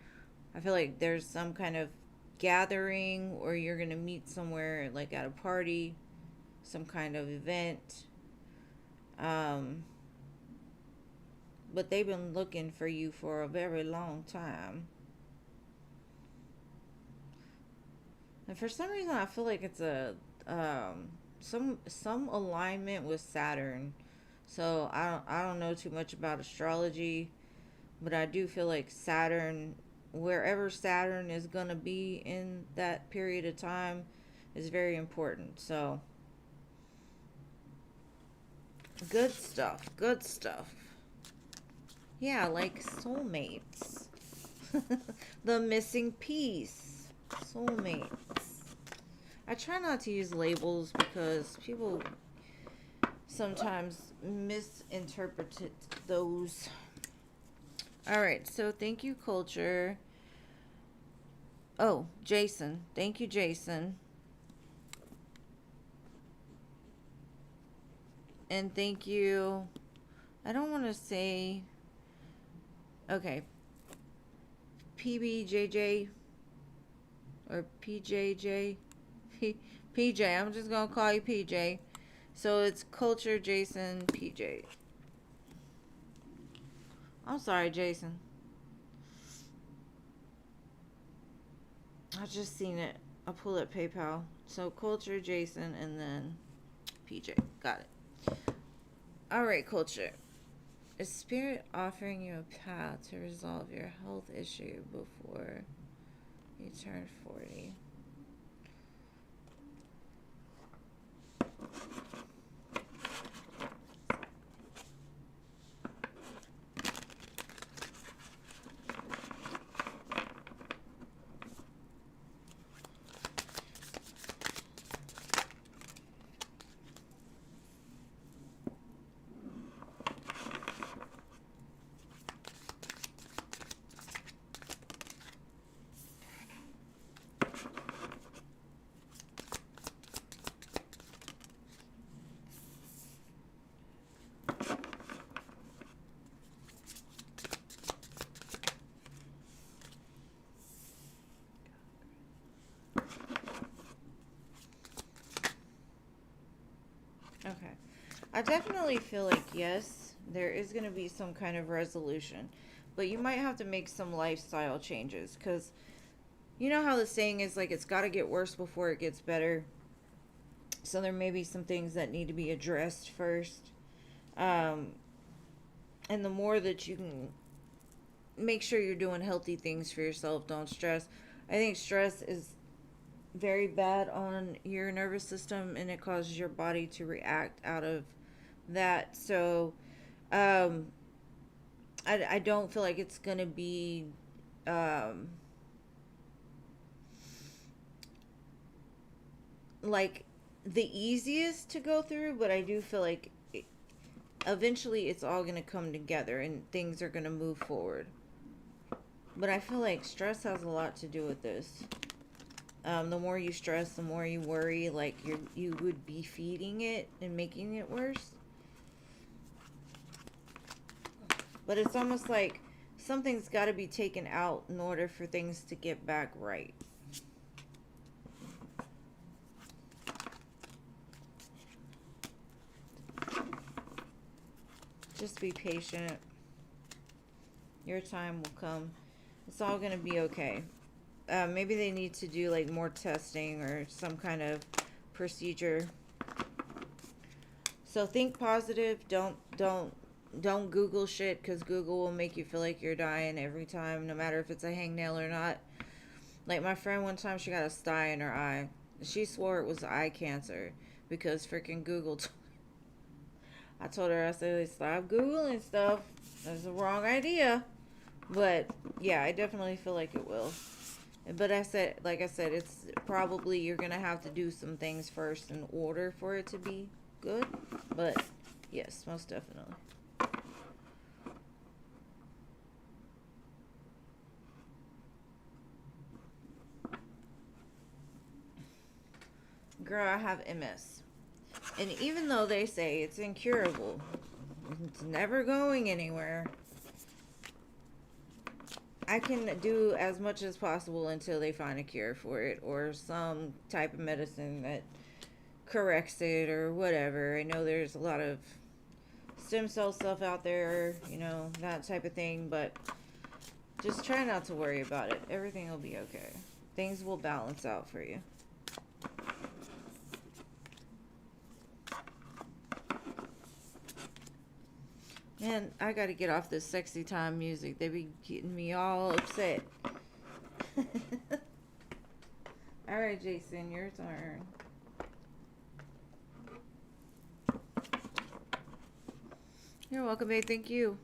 I feel like there's some kind of gathering, or you're gonna meet somewhere like at a party, some kind of event. But they've been looking for you for a very long time. And for some reason I feel like it's a some alignment with Saturn. So I don't know too much about astrology, but I do feel like Saturn, wherever Saturn is gonna be in that period of time, is very important. So good stuff. Good stuff. Yeah, like soulmates. The missing piece. Soulmates. I try not to use labels because people sometimes misinterpret those. Alright, so thank you, culture. Oh, Jason. Thank you, Jason. And thank you. I don't want to say... Okay. PBJJ. Or PJJ. PJ. I'm just going to call you PJ. So it's Culture, Jason, PJ. I'm sorry, Jason. I just seen it. I'll pull up PayPal. So Culture, Jason, and then PJ. Got it. Alright, Culture. Is Spirit offering you a path to resolve your health issue before you turn 40? Okay. I definitely feel like, yes, there is going to be some kind of resolution. But you might have to make some lifestyle changes. Because you know how the saying is, like, it's got to get worse before it gets better. So there may be some things that need to be addressed first. And the more that you can make sure you're doing healthy things for yourself, don't stress. I think stress is very bad on your nervous system, and it causes your body to react out of that. So I don't feel like it's gonna be like the easiest to go through, but I do feel like eventually it's all gonna come together and things are gonna move forward. But I feel like stress has a lot to do with this. The more you stress, the more you worry, like you would be feeding it and making it worse. But it's almost like something's got to be taken out in order for things to get back right. Just be patient. Your time will come. It's all going to be okay. Maybe they need to do like more testing or some kind of procedure. So think positive. Don't Google shit, because Google will make you feel like you're dying every time, no matter if it's a hangnail or not. Like my friend, one time she got a sty in her eye. She swore it was eye cancer because freaking Google. I told her, I said, stop Googling stuff. That's the wrong idea. But yeah, I definitely feel like it will. But like I said, it's probably you're going to have to do some things first in order for it to be good. But yes, most definitely. Girl, I have MS. And even though they say it's incurable, it's never going anywhere, I can do as much as possible until they find a cure for it or some type of medicine that corrects it or whatever. I know there's a lot of stem cell stuff out there, you know, that type of thing, but just try not to worry about it. Everything will be okay. Things will balance out for you. Man, I gotta get off this sexy time music. They be getting me all upset. Alright, Jason, your turn. You're welcome, babe. Thank you.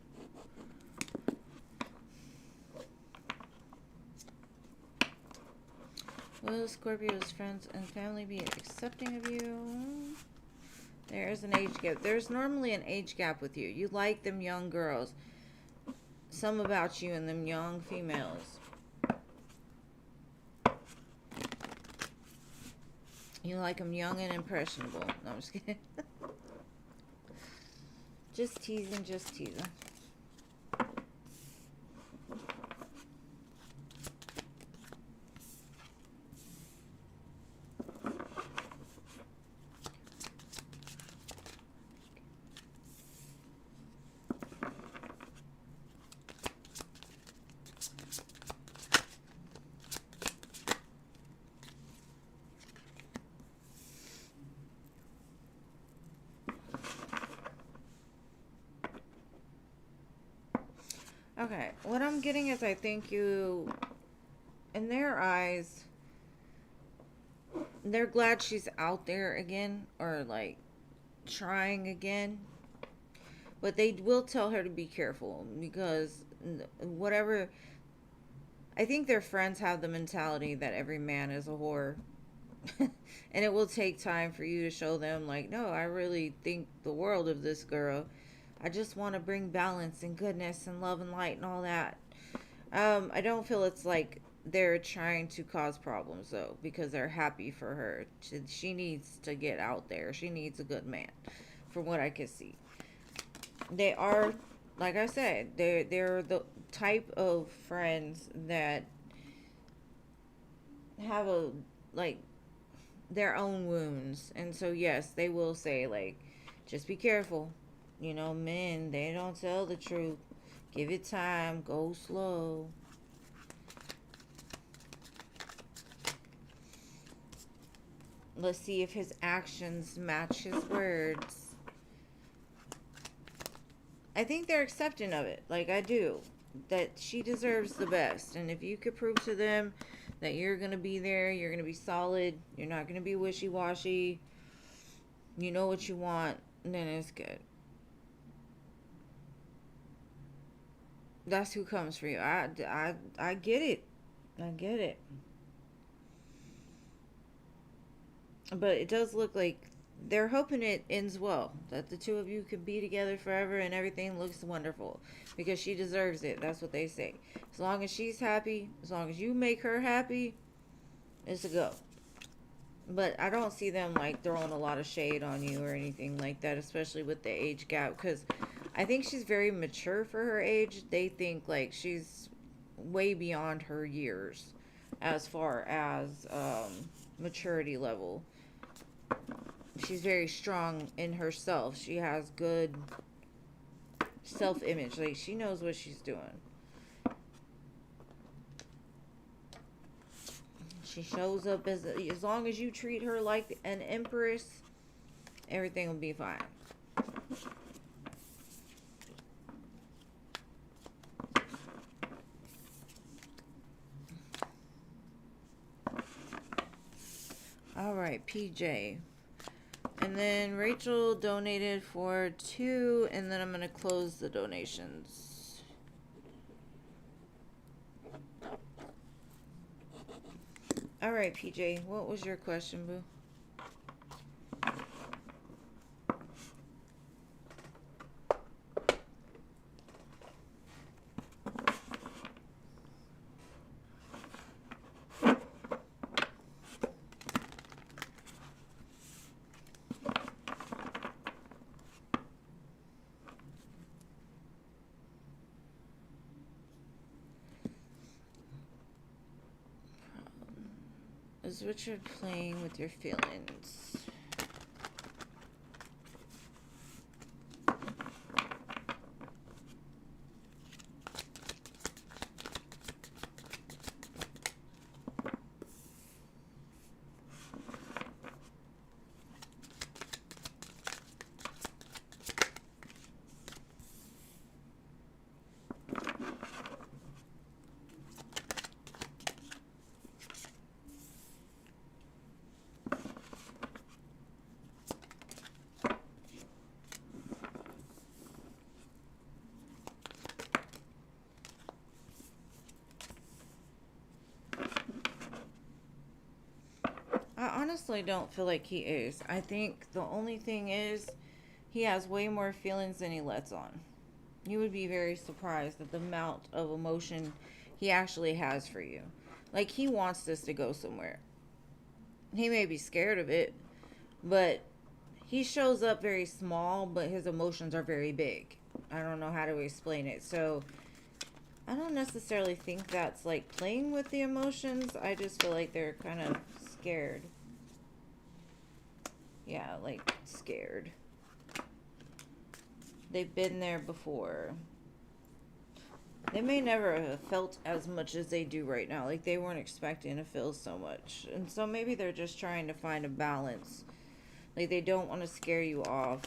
Will Scorpio's friends and family be accepting of you? There's an age gap. There's normally an age gap with you. You like them young girls. Some about you and them young females. You like them young and impressionable. No, I'm just kidding. Just teasing, just teasing. Okay, what I'm getting is I think you, in their eyes, they're glad she's out there again, or like trying again. But they will tell her to be careful because whatever, I think their friends have the mentality that every man is a whore. And it will take time for you to show them, like, no, I really think the world of this girl. I just want to bring balance and goodness and love and light and all that. I don't feel it's like they're trying to cause problems, though, because they're happy for her. She needs to get out there. She needs a good man, from what I can see. They are, like I said, they're the type of friends that have a, like, their own wounds. And so, yes, they will say, like, just be careful. You know, men, they don't tell the truth. Give it time. Go slow. Let's see if his actions match his words. I think they're accepting of it. Like, I do. That she deserves the best. And if you could prove to them that you're going to be there, you're going to be solid, you're not going to be wishy-washy, you know what you want, then it's good. That's who comes for you. I get it. I get it. But it does look like they're hoping it ends well. That the two of you could be together forever and everything looks wonderful. Because she deserves it. That's what they say. As long as she's happy, as long as you make her happy, it's a go. But I don't see them like throwing a lot of shade on you or anything like that, especially with the age gap. Because I think she's very mature for her age. They think like she's way beyond her years as far as maturity level. She's very strong in herself. She has good self-image. Like, she knows what she's doing. She shows up as long as you treat her like an empress, everything will be fine. All right, PJ. And then Rachel donated for 2, and then I'm going to close the donations. All right, PJ, what was your question, boo? Is Richard playing with your feelings? I honestly don't feel like he is. I think the only thing is he has way more feelings than he lets on. You would be very surprised at the amount of emotion he actually has for you. Like, he wants this to go somewhere. He may be scared of it, but he shows up very small, but his emotions are very big. I don't know how to explain it. So, I don't necessarily think that's like playing with the emotions. I just feel like they're kind of scared. Yeah, like scared. They've been there before. They may never have felt as much as they do right now. Like, they weren't expecting to feel so much. And so maybe they're just trying to find a balance. Like, they don't want to scare you off.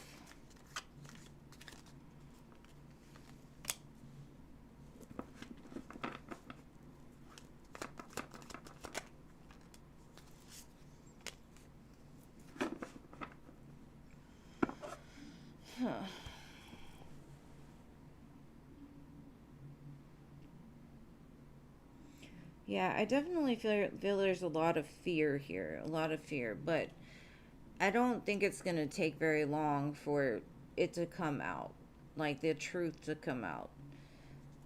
Huh. Yeah, I definitely feel there's a lot of fear here. A lot of fear. But I don't think it's going to take very long for it to come out. Like, the truth to come out.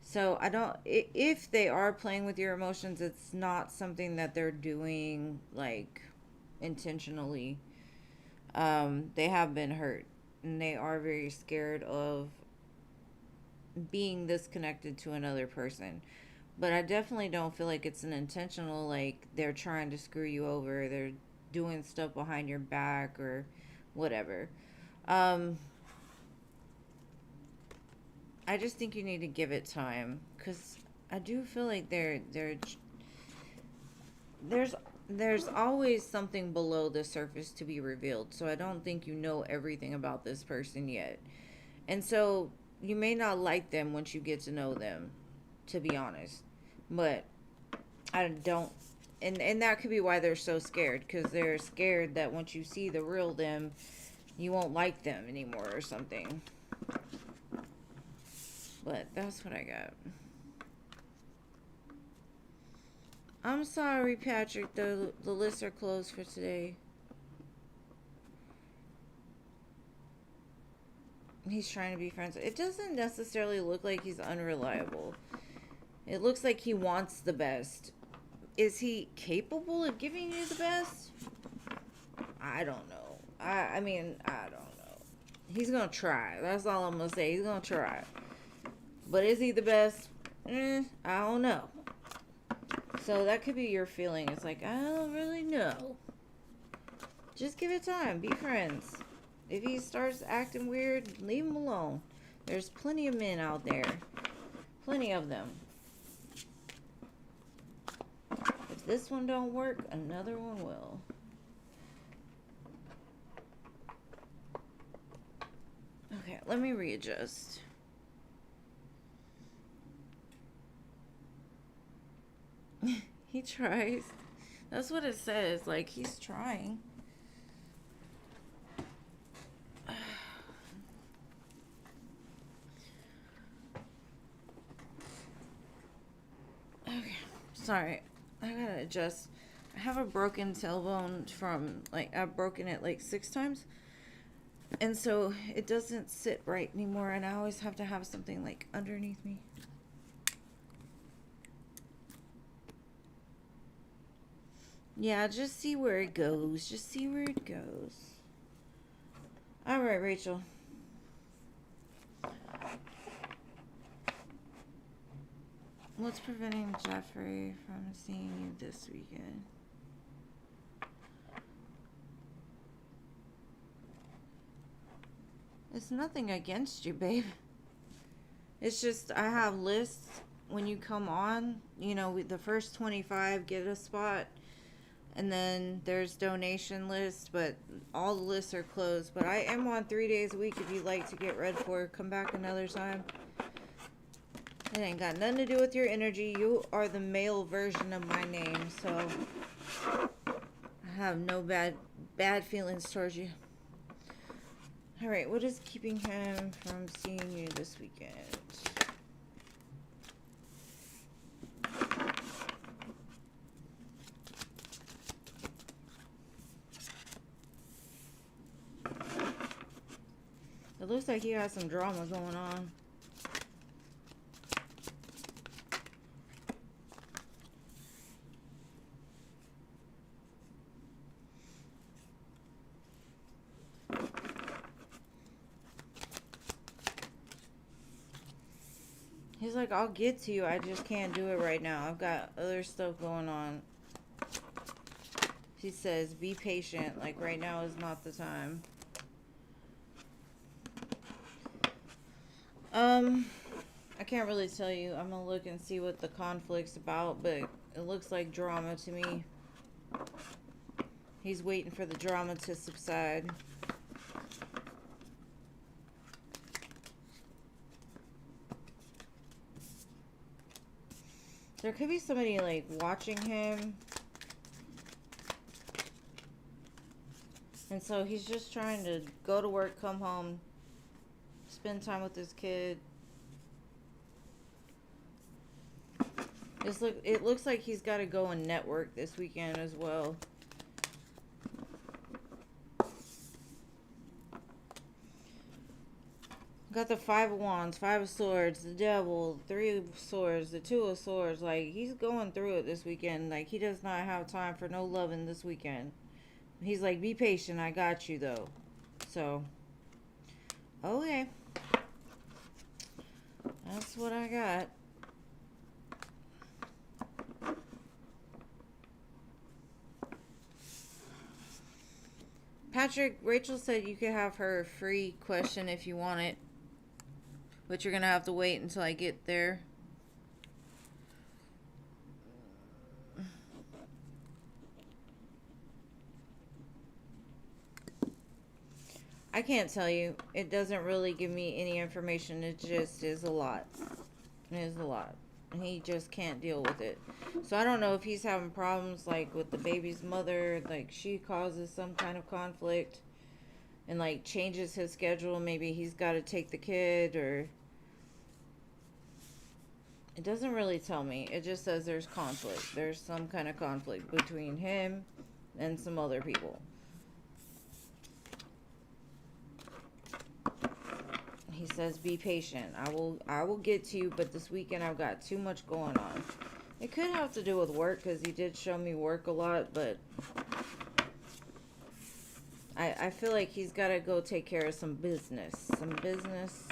So I don't, if they are playing with your emotions, it's not something that they're doing like intentionally. They have been hurt, and they are very scared of being disconnected to another person. But I definitely don't feel like it's an intentional, like they're trying to screw you over, they're doing stuff behind your back or whatever. Um, I just think you need to give it time, because I do feel like there's there's always something below the surface to be revealed. So I don't think you know everything about this person yet. And so you may not like them once you get to know them, to be honest. But I don't, and that could be why they're so scared, because they're scared that once you see the real them, you won't like them anymore or something. But that's what I got. I'm sorry, Patrick. The lists are closed for today. He's trying to be friends. It doesn't necessarily look like he's unreliable. It looks like he wants the best. Is he capable of giving you the best? I don't know. I mean, I don't know. He's gonna try. That's all I'm gonna say. He's gonna try. But is he the best? I don't know. So that could be your feeling. It's like, I don't really know. Just give it time. Be friends. If he starts acting weird, leave him alone. There's plenty of men out there. Plenty of them. If this one don't work, another one will. Okay, let me readjust. He tries. That's what it says. Like, he's trying. Okay, sorry. I gotta adjust. I have a broken tailbone from, like, I've broken it like 6 times. And so it doesn't sit right anymore, and I always have to have something like underneath me. Yeah, just see where it goes. Just see where it goes. All right, Rachel. What's preventing Jeffrey from seeing you this weekend? It's nothing against you, babe. It's just I have lists when you come on. You know, the first 25 get a spot. And then there's donation lists, but all the lists are closed. But I am on 3 days a week if you'd like to get read for. Come back another time. It ain't got nothing to do with your energy. You are the male version of my name, so I have no bad feelings towards you. Alright, what is keeping him from seeing you this weekend? It looks like he has some drama going on. He's like, I'll get to you. I just can't do it right now. I've got other stuff going on. He says, be patient. Like, right now is not the time. I can't really tell you. I'm gonna look and see what the conflict's about, but it looks like drama to me. He's waiting for the drama to subside. There could be somebody, like, watching him. And so he's just trying to go to work, come home, spend time with his kid. It looks like he's got to go and network this weekend as well. Got the 5 of Wands, 5 of Swords, the Devil, 3 of Swords, the 2 of Swords. Like, he's going through it this weekend. Like, he does not have time for no loving this weekend. He's like, be patient. I got you, though. So, okay. That's what I got. Patrick, Rachel said you could have her free question if you want it. But you're going to have to wait until I get there. I can't tell you. It doesn't really give me any information. It just is a lot. It is a lot. And he just can't deal with it. So I don't know if he's having problems like with the baby's mother. Like she causes some kind of conflict. And like changes his schedule. Maybe he's got to take the kid or... It doesn't really tell me. It just says there's conflict. There's some kind of conflict between him and some other people. He says, be patient. I will get to you, but this weekend I've got too much going on. It could have to do with work because he did show me work a lot, but I feel like he's got to go take care of some business. Some business.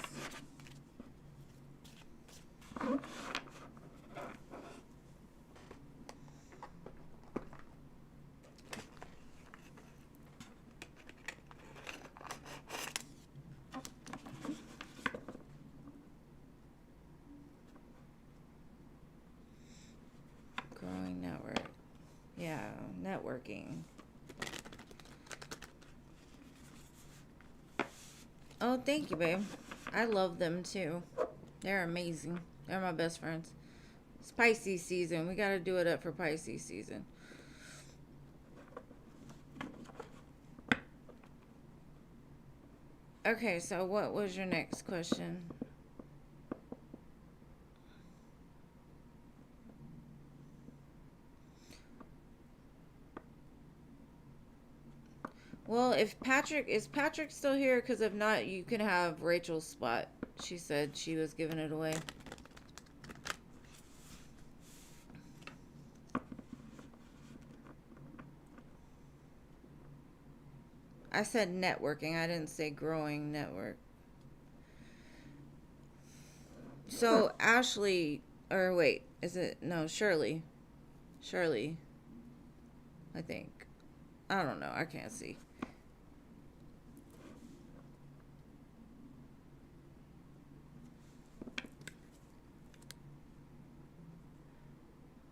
Growing network. Yeah, networking. Oh, thank you, babe. I love them too. They're amazing. They're my best friends. It's Pisces season. We gotta do it up for Pisces season. Okay, so what was your next question? Well, if Patrick is Patrick still here? Because if not, you can have Rachel's spot. She said she was giving it away. I said networking. I didn't say growing network. So Ashley, or wait, is it no Shirley? Shirley, I think. I don't know. I can't see.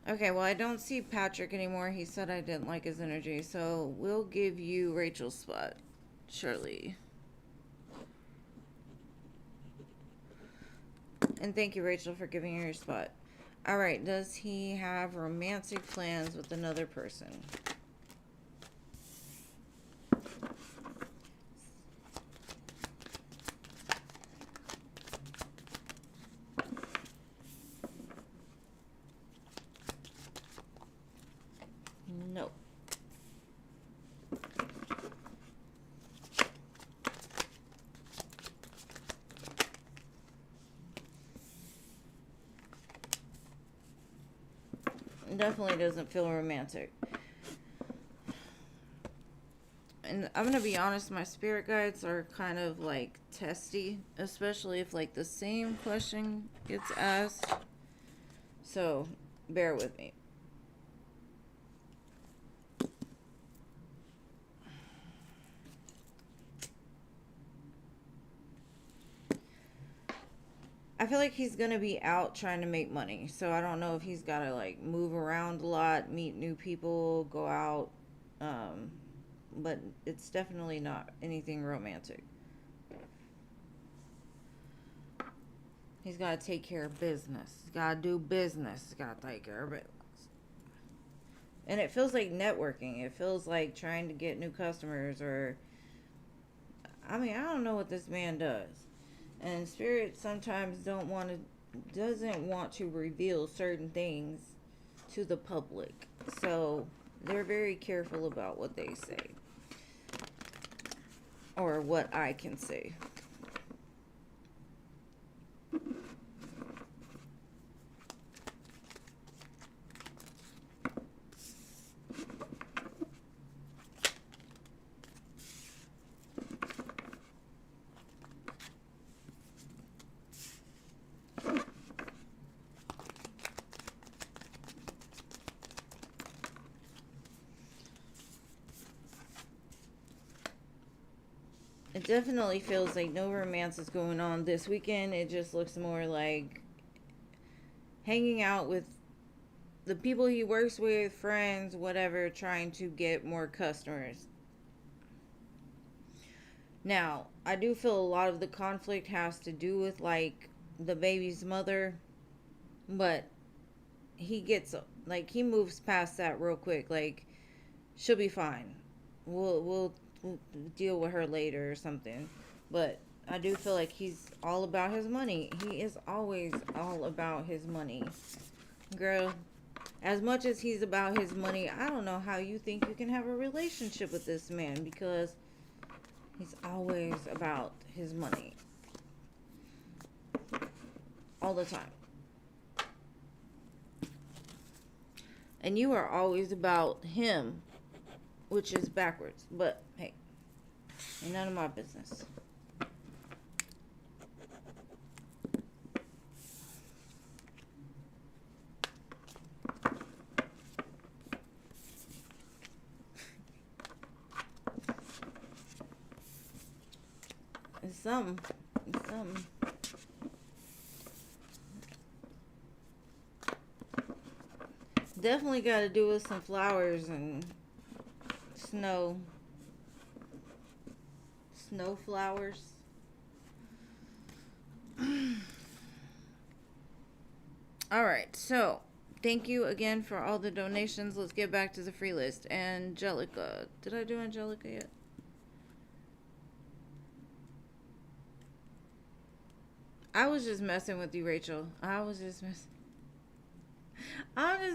Okay, well, I don't see Patrick anymore. He said I didn't like his energy, so we'll give you Rachel's spot, Shirley. And thank you, Rachel, for giving her your spot. All right, does he have romantic plans with another person? No. Definitely doesn't feel romantic. And I'm gonna be honest, my spirit guides are kind of like testy, especially if like the same question gets asked. So bear with me. I feel like he's gonna be out trying to make money, so I don't know if he's gotta like move around a lot, meet new people, go out, but it's definitely not anything romantic. He's gotta take care of business. He's gotta do business. He's gotta take care of business. And it feels like networking. It feels like trying to get new customers, or I mean, I don't know what this man does. And spirit sometimes doesn't want to reveal certain things to the public. So they're very careful about what they say. Or what I can say. It definitely feels like no romance is going on this weekend. It just looks more like hanging out with the people he works with, friends, whatever, trying to get more customers. Now, I do feel a lot of the conflict has to do with like the baby's mother, but he gets like he moves past that real quick. Like she'll be fine. We'll deal with her later or something. But I do feel like he's all about his money. He is always all about his money. Girl, as much as he's about his money, I don't know how you think you can have a relationship with this man, because he's always about his money. All the time. And you are always about him, which is backwards. But hey, Ain't none of my business. It's something. It's something. Definitely got to do with some flowers and snow. Snow flowers. All right, so thank you again for all the donations. Let's get back to the free list. Angelica. Did I do Angelica yet? I was just messing with you, Rachel. I'm just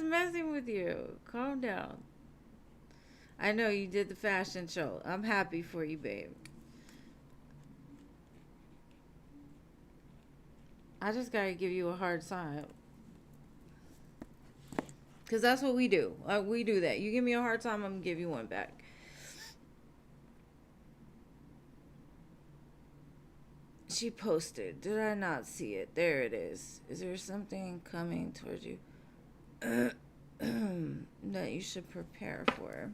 messing with you. Calm down. I know you did the fashion show. I'm happy for you, babe. I just gotta give you a hard time. Because that's what we do. We do that. You give me a hard time, I'm gonna give you one back. She posted. Did I not see it? There it is. Is there something coming towards you that you should prepare for?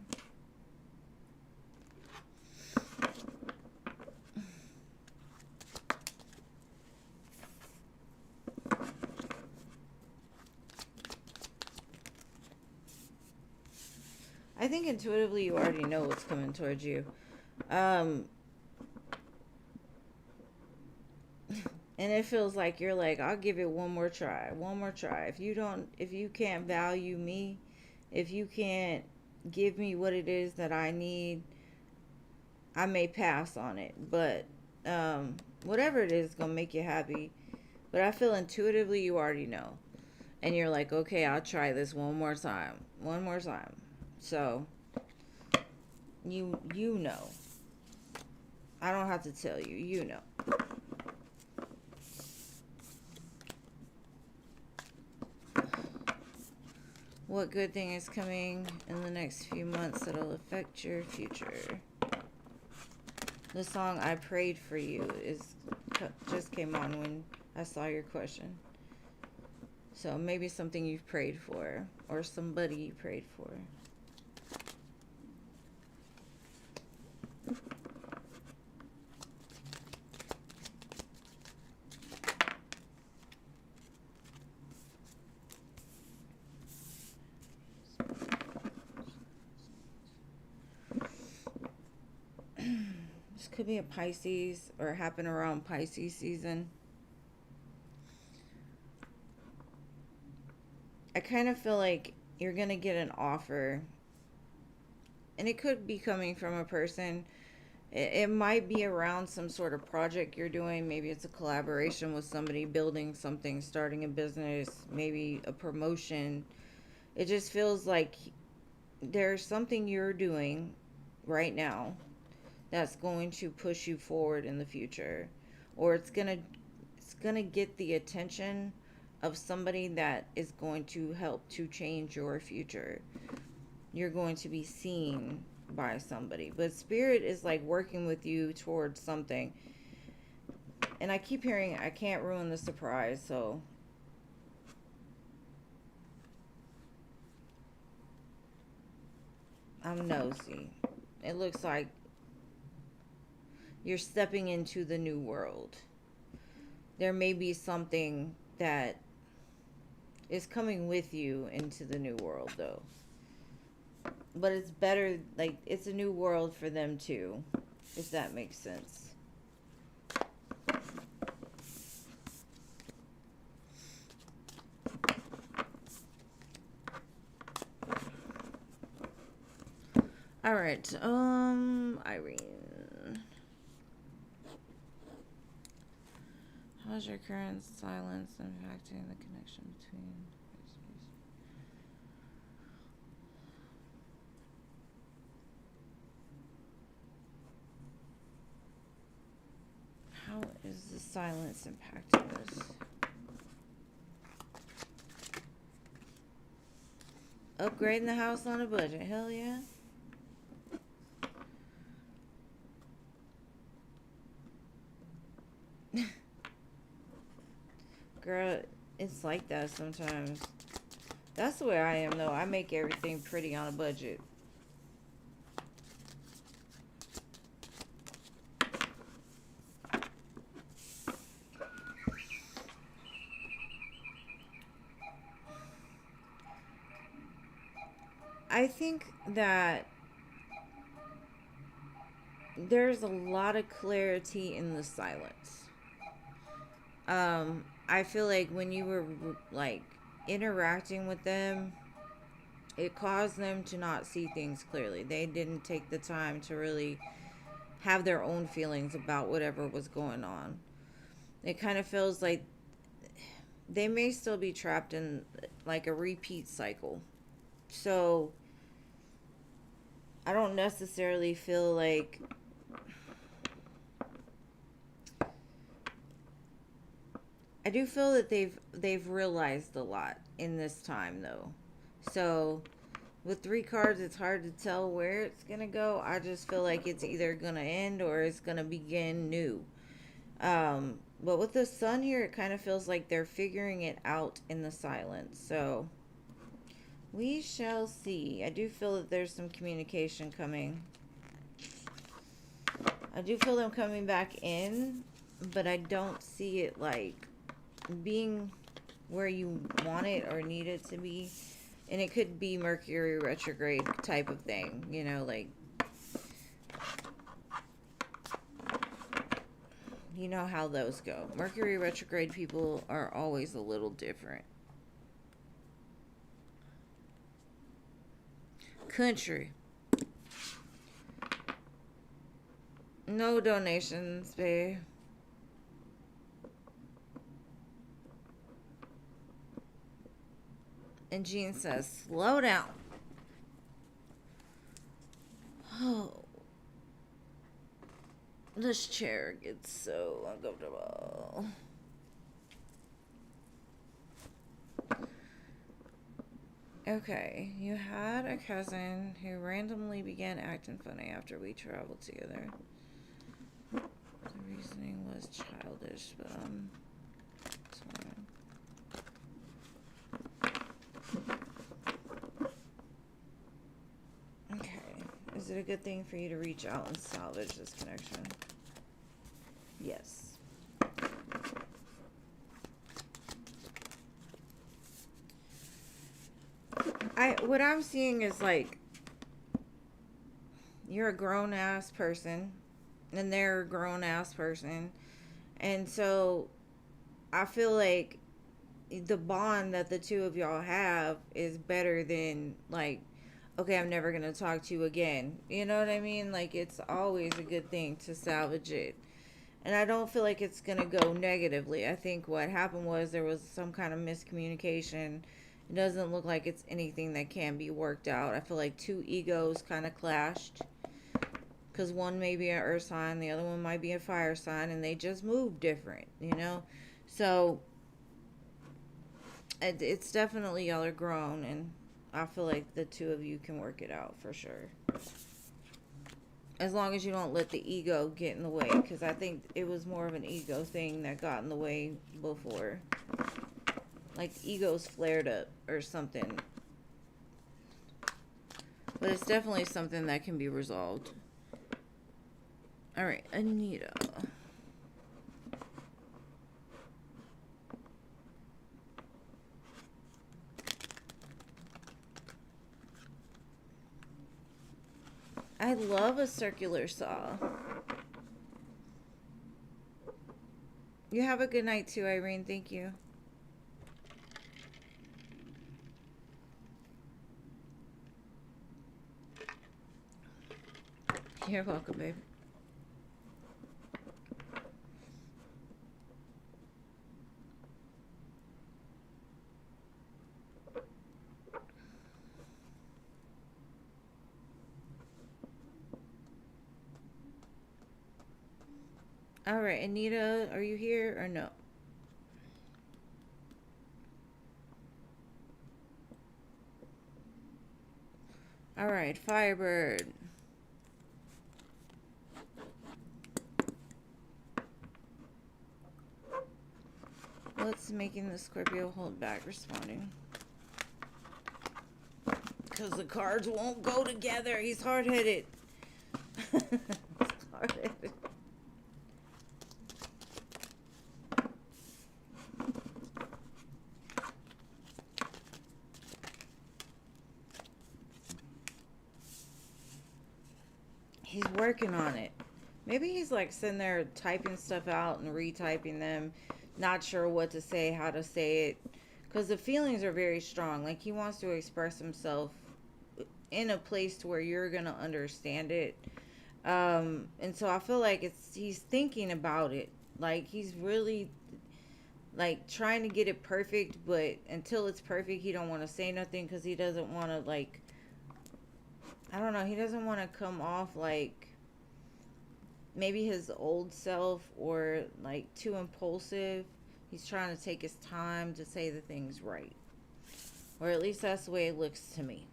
I think intuitively you already know what's coming towards you. And it feels like you're like, I'll give it one more try. One more try. If you can't value me, if you can't give me what it is that I need, I may pass on it. But whatever it is gonna make you happy. But I feel intuitively you already know. And you're like, okay, I'll try this one more time. One more time. So you know. I don't have to tell you. You know. What good thing is coming in the next few months that'll affect your future? The song I Prayed For You just came on when I saw your question. So maybe something you've prayed for or somebody you prayed for. This could be a Pisces or happen around Pisces season. I kind of feel like you're going to get an offer. And it could be coming from a person. It might be around some sort of project you're doing. Maybe it's a collaboration with somebody, building something, starting a business, maybe a promotion. It just feels like there's something you're doing right now that's going to push you forward in the future, or it's gonna get the attention of somebody that is going to help to change your future. You're going to be seen by somebody, but spirit is like working with you towards something. And I keep hearing I can't ruin the surprise, so I'm nosy. It looks like you're stepping into the new world. There may be something that is coming with you into the new world, though. But it's better, like, it's a new world for them, too, if that makes sense. All right, Irene. How's your current silence impacting the connection between... How is the silence impacting this? Upgrading the house on a budget. Hell yeah. just like that sometimes. That's the way I am, though. I make everything pretty on a budget. I think that there's a lot of clarity in the silence. I feel like when you were like interacting with them, it caused them to not see things clearly. They didn't take the time to really have their own feelings about whatever was going on. It kind of feels like they may still be trapped in like a repeat cycle. So I don't necessarily feel like I do feel that they've realized a lot in this time though. So with 3 cards, it's hard to tell where it's gonna go. I just feel like it's either gonna end or it's gonna begin new. But with the sun here, it kind of feels like they're figuring it out in the silence. So we shall see. I do feel that there's some communication coming. I do feel them coming back in, but I don't see it like being where you want it or need it to be. And it could be Mercury retrograde type of thing, you know, like, you know how those go. Mercury retrograde people are always a little different. Country. No donations, babe. And Jean says, slow down. Oh. This chair gets so uncomfortable. Okay, you had a cousin who randomly began acting funny after we traveled together. The reasoning was childish, but it's fine. Okay, is it a good thing for you to reach out and salvage this connection? Yes. What I'm seeing is like you're a grown ass person and they're a grown ass person, and so I feel like the bond that the two of y'all have is better than like, okay, I'm never gonna talk to you again. You know what I mean? Like, it's always a good thing to salvage it. And I don't feel like it's gonna go negatively. I think what happened was there was some kind of miscommunication. It doesn't look like it's anything that can be worked out. I feel like 2 egos kind of clashed. Because one may be an earth sign, the other one might be a fire sign, and they just move different, you know? So it's definitely y'all are grown, and I feel like the two of you can work it out for sure. As long as you don't let the ego get in the way, because I think it was more of an ego thing that got in the way before. Like egos flared up or something. But it's definitely something that can be resolved. Alright, Anita. I love a circular saw. You have a good night too, Irene. Thank you. You're welcome, babe. Alright, Anita, are you here or no? Alright, Firebird. Let's making the Scorpio hold back responding? Because the cards won't go together. He's hard-headed. Hard-headed. He's working on it. Maybe he's like sitting there typing stuff out and retyping them, not sure what to say, how to say it, because the feelings are very strong. Like he wants to express himself in a place to where you're gonna understand it. And so I feel like he's thinking about it. Like he's really like trying to get it perfect, but until it's perfect, he don't want to say nothing because he doesn't want to like. I don't know. He doesn't want to come off like maybe his old self or like too impulsive. He's trying to take his time to say the things right. Or at least that's the way it looks to me.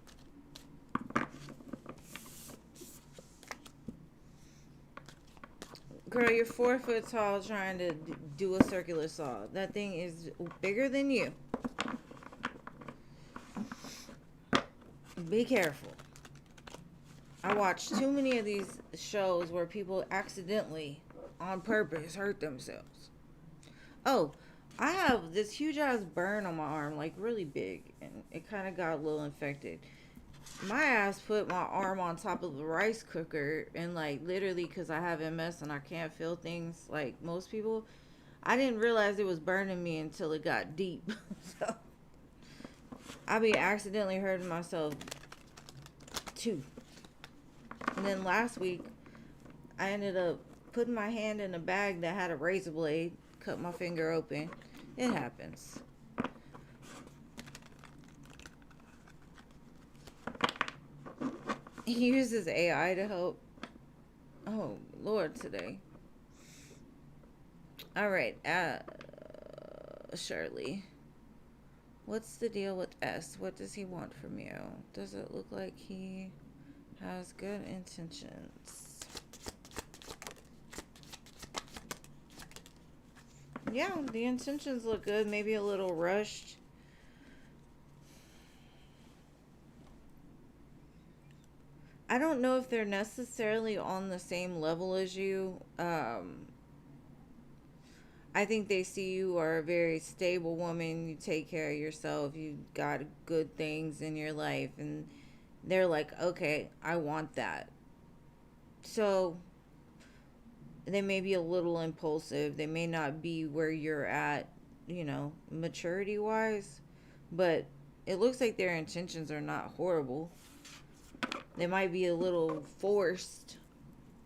Girl, you're 4 foot tall trying to do a circular saw. That thing is bigger than you. Be careful. I watch too many of these shows where people accidentally, on purpose, hurt themselves. Oh, I have this huge ass burn on my arm, like really big, and it kind of got a little infected. My ass put my arm on top of the rice cooker, and like literally, because I have MS and I can't feel things like most people, I didn't realize it was burning me until it got deep. So I be accidentally hurting myself too. And then last week, I ended up putting my hand in a bag that had a razor blade, cut my finger open. It happens. He uses AI to help. Oh, Lord, today. All right, Shirley. What's the deal with S? What does he want from you? Does it look like he has good intentions? Yeah, the intentions look good. Maybe a little rushed. I don't know if they're necessarily on the same level as you. I think they see you are a very stable woman. You take care of yourself. You got good things in your life. And they're like, okay, I want that. So they may be a little impulsive. They may not be where you're at, you know, maturity wise. But it looks like their intentions are not horrible. They might be a little forced.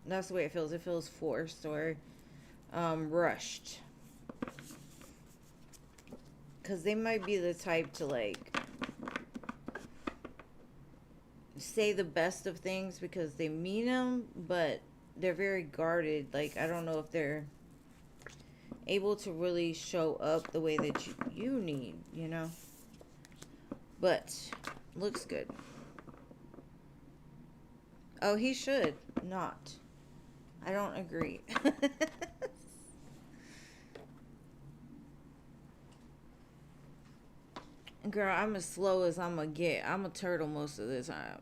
That's the way it feels. It feels forced or rushed. Because they might be the type to like say the best of things because they mean them, but they're very guarded. Like, I don't know if they're able to really show up the way that you need, you know? But looks good. Oh, he should not. I don't agree. Girl, I'm as slow as I'm gonna get. I'm a turtle most of the time.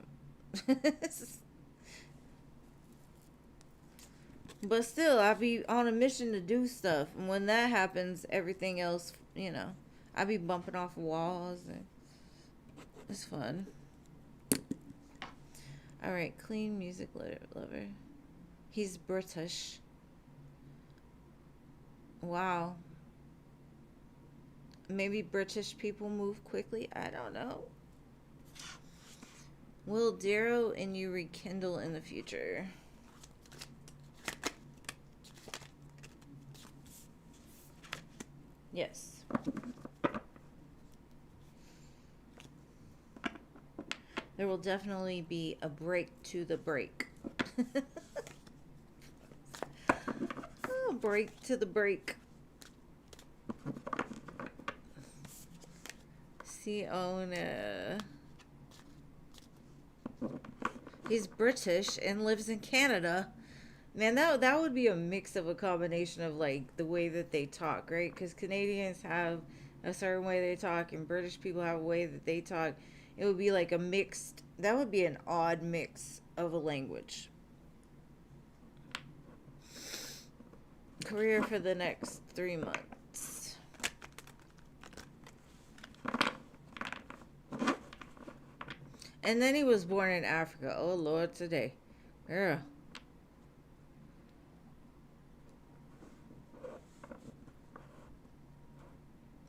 But still, I be on a mission to do stuff. And when that happens, everything else, you know, I be bumping off walls. And it's fun. Alright, clean music lover. He's British. Wow. Maybe British people move quickly? I don't know. Will Darrow and you rekindle in the future? Yes. There will definitely be a break to the break. Oh, break to the break. Siona. He's British and lives in Canada. Man, that would be a mix of a combination of like the way that they talk, right? Because Canadians have a certain way they talk, and British people have a way that they talk. It would be like a mixed. That would be an odd mix of a language. Career for the next 3 months. And then he was born in Africa. Oh Lord, today, girl.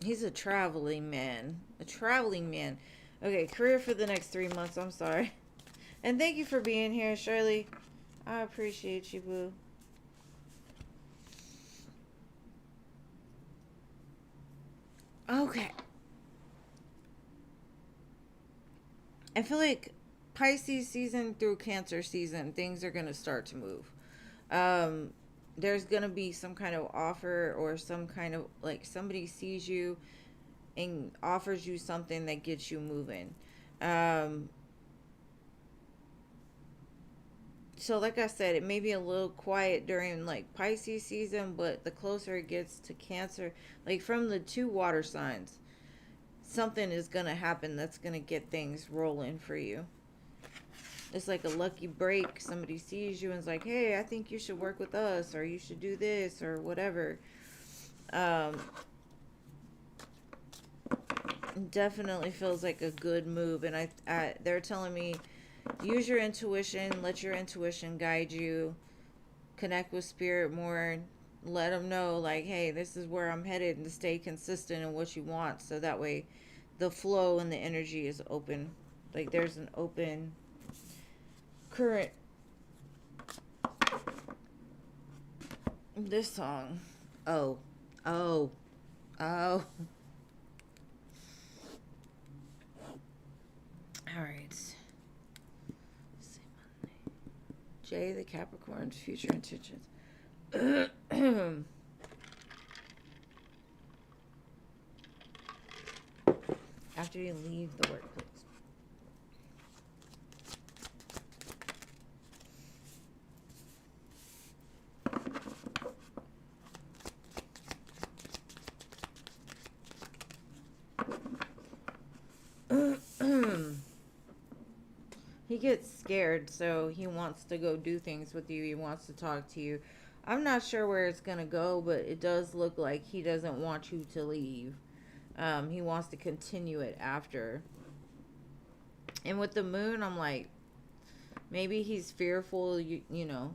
He's a traveling man. A traveling man. Okay, career for the next 3 months. I'm sorry. And thank you for being here, Shirley. I appreciate you, boo. Okay. I feel like Pisces season through Cancer season, things are going to start to move. Um, there's going to be some kind of offer or some kind of like somebody sees you and offers you something that gets you moving. Um, so like I said, it may be a little quiet during like Pisces season, but the closer it gets to Cancer, like from the two water signs, something is going to happen that's going to get things rolling for you. It's like a lucky break. Somebody sees you and is like, hey, I think you should work with us, or you should do this, or whatever. Um, definitely feels like a good move. And they're telling me, use your intuition, let your intuition guide you, connect with spirit more, let them know, like, hey, this is where I'm headed, and to stay consistent in what you want. So that way the flow and the energy is open. Like there's an open current. This song. Oh. Oh. Oh. All right. Jay, the Capricorn's future intentions. After you leave the workplace. He gets scared, so he wants to go do things with you. He wants to talk to you. I'm not sure where it's going to go, but it does look like he doesn't want you to leave. He wants to continue it after. And with the moon, I'm like, maybe he's fearful, you know,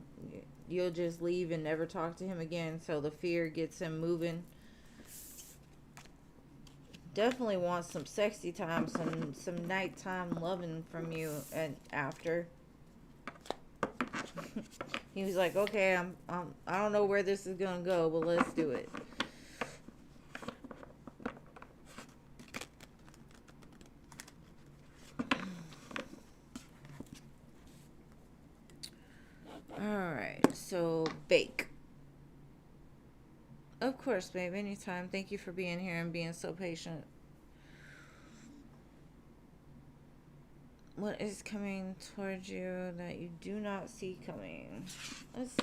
you'll just leave and never talk to him again. So the fear gets him moving. Definitely wants some sexy time, some nighttime loving from you, and after. He was like, okay, I don't know where this is gonna go, but let's do it. Alright, so bake. Of course, babe, anytime. Thank you for being here and being so patient. What is coming towards you that you do not see coming? Let's see.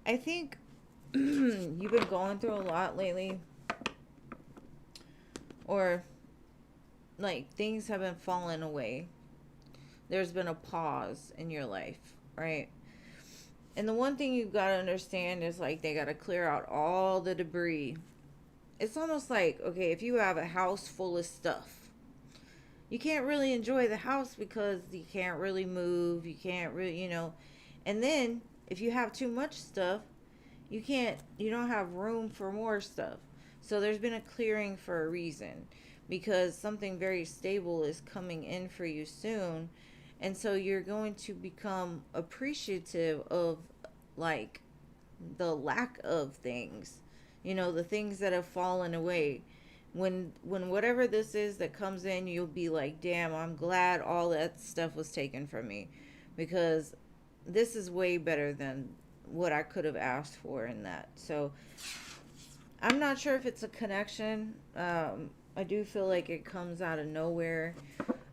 I think you've been going through a lot lately, or like things have been falling away. There's been a pause in your life, right? And the one thing you've got to understand is like they got to clear out all the debris. It's almost like, okay, if you have a house full of stuff, you can't really enjoy the house because you can't really move, you can't really, and then if you have too much stuff, you don't have room for more stuff. So there's been a clearing for a reason, because something very stable is coming in for you soon. And so you're going to become appreciative of like the lack of things, the things that have fallen away. When whatever this is that comes in, you'll be like, damn, I'm glad all that stuff was taken from me, because this is way better than what I could have asked for in that. So I'm not sure if it's a connection. I do feel like it comes out of nowhere.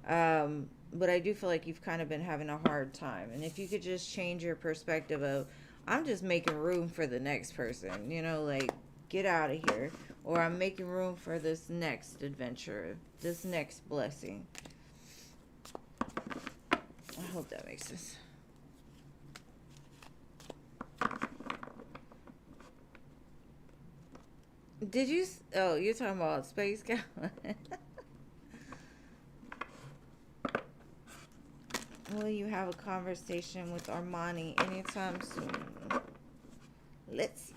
But I do feel like you've kind of been having a hard time. And if you could just change your perspective of, I'm just making room for the next person, you know, like, get out of here. Or I'm making room for this next adventure, this next blessing. I hope that makes sense. Did you? Oh, you're talking about Space Cow. Will you have a conversation with Armani anytime soon? Let's see.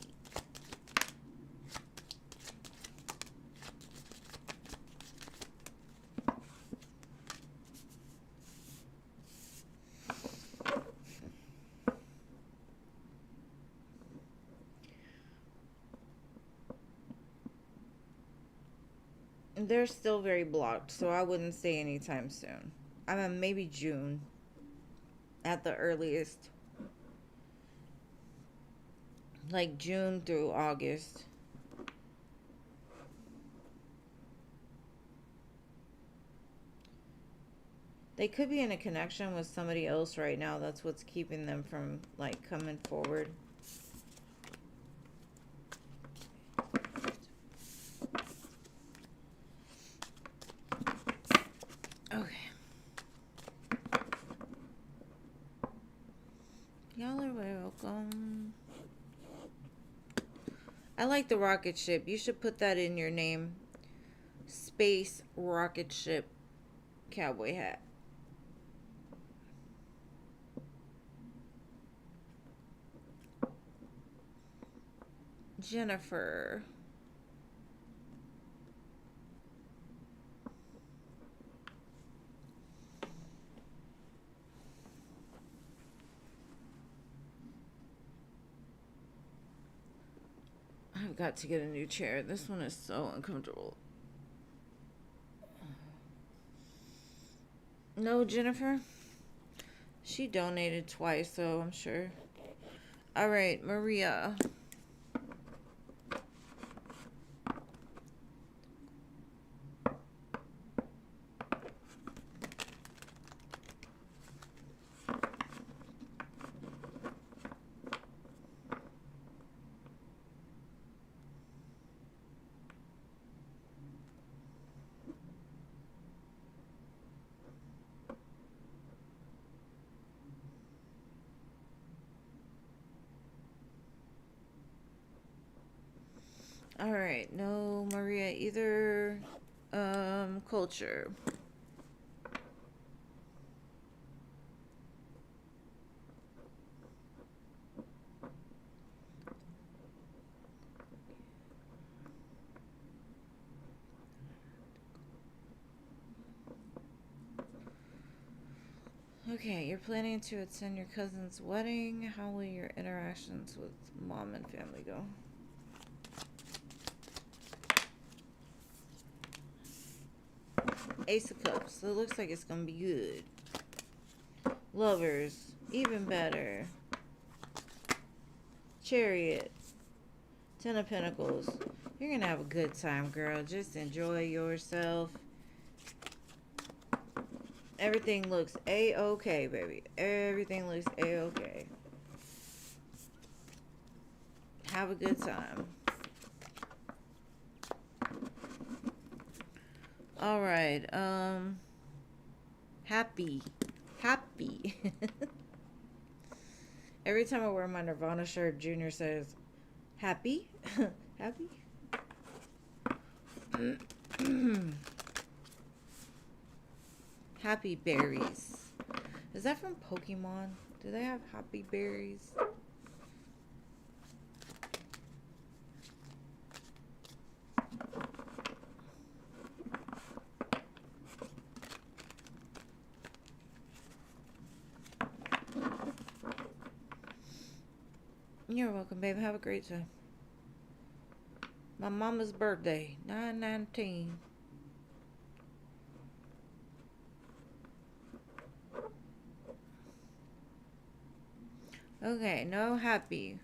They're still very blocked, so I wouldn't say anytime soon. I mean, maybe June at the earliest. Like June through August. They could be in a connection with somebody else right now. That's what's keeping them from, like, coming forward. Okay. Y'all are welcome. I like the rocket ship. You should put that in your name. Space rocket ship cowboy hat. Jennifer. I've got to get a new chair. This one is so uncomfortable. No, Jennifer. She donated twice, so I'm sure. All right, Maria. All right, no Maria either. Culture. Okay, you're planning to attend your cousin's wedding. How will your interactions with mom and family go? Ace of Cups. So it looks like it's going to be good. Lovers. Even better. Chariot. Ten of Pentacles. You're going to have a good time, girl. Just enjoy yourself. Everything looks A-okay, baby. Everything looks A-okay. Have a good time. All right. Happy. Every time I wear my Nirvana shirt, Junior says, happy? Happy? Happy berries. Is that from Pokemon? Do they have happy berries? You're welcome, baby. Have a great time. My mama's birthday, 9/19. Okay, no happy.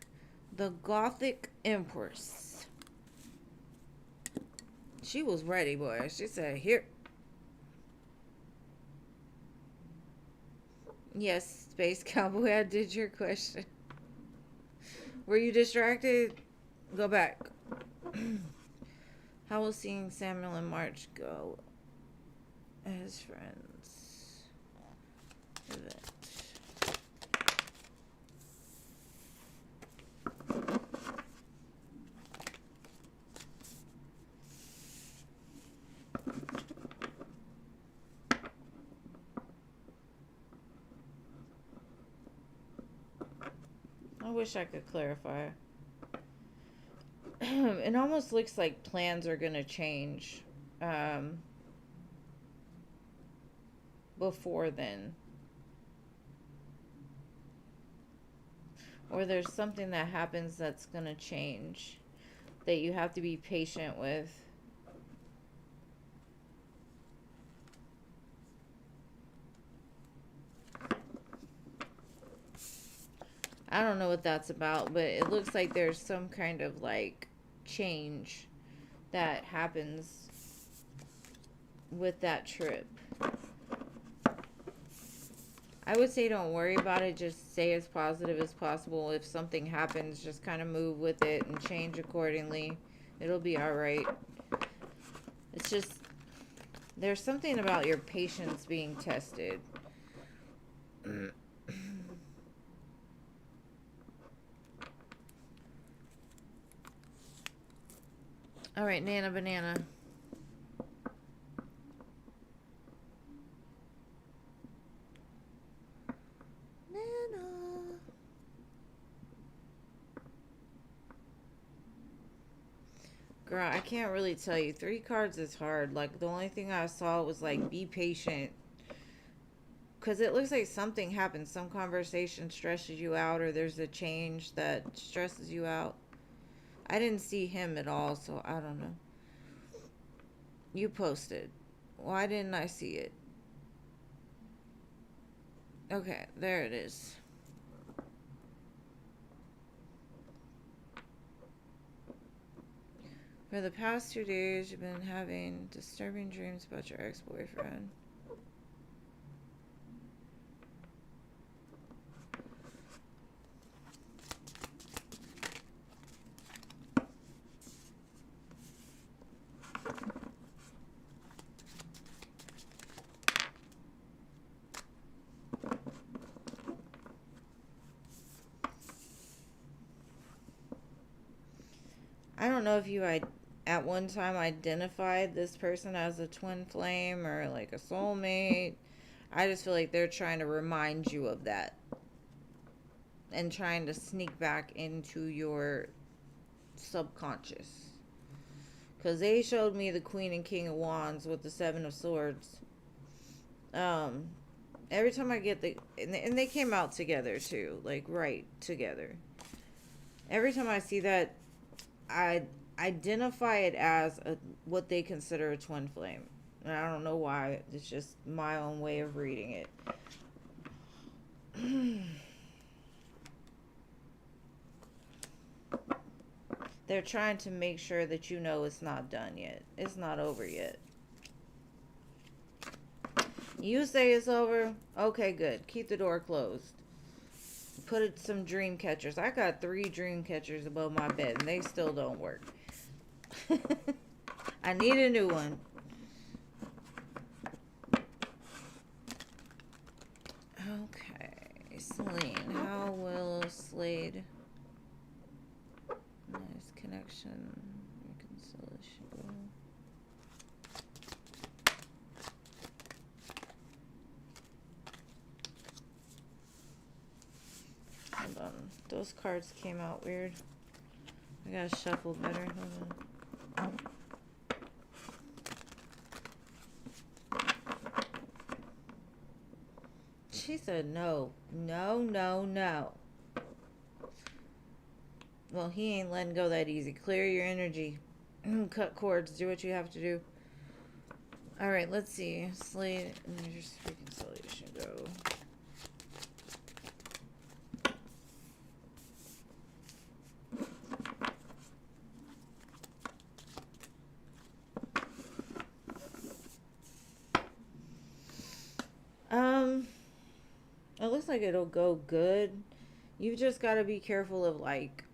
The Gothic Empress. She was ready, boy. She said, here. Yes, Space Cowboy, I did your question. Were you distracted? Go back. How will seeing Samuel and March go as friends? Event. I wish I could clarify. It almost looks like plans are going to change before then. Or there's something that happens that's going to change that you have to be patient with. I don't know what that's about, but it looks like there's some kind of like change that happens with that trip. I would say don't worry about it. Just stay as positive as possible. If something happens, just kind of move with it and change accordingly. It'll be all right. It's just, there's something about your patience being tested. All right, Nana Banana. Nana. Girl, I can't really tell you. 3 cards is hard. Like, the only thing I saw was, like, be patient. Because it looks like something happens. Some conversation stresses you out, or there's a change that stresses you out. I didn't see him at all, so I don't know. You posted. Why didn't I see it? Okay, there it is. For the past 2 days, you've been having disturbing dreams about your ex-boyfriend. I don't know if you at one time identified this person as a twin flame or like a soulmate. I just feel like they're trying to remind you of that and trying to sneak back into your subconscious. Because they showed me the Queen and King of Wands with the Seven of Swords. Every time I get and they came out together too, like right together. Every time I see that, I identify it as what they consider a twin flame. And I don't know why. It's just my own way of reading it. They're trying to make sure that you know it's not done yet. It's not over yet. You say it's over? Okay, good. Keep the door closed. Put some dream catchers. I got 3 dream catchers above my bed and they still don't work. I need a new one. Okay, Celine. How will Slade? Nice connection. Reconciliation go. Hold on. Those cards came out weird. I gotta shuffle better. Hold on. She said no. No, no, no. Well, he ain't letting go that easy. Clear your energy. Cut cords. Do what you have to do. Alright, let's see. Slade and just reconciliation go. It looks like it'll go good. You've just got to be careful of like,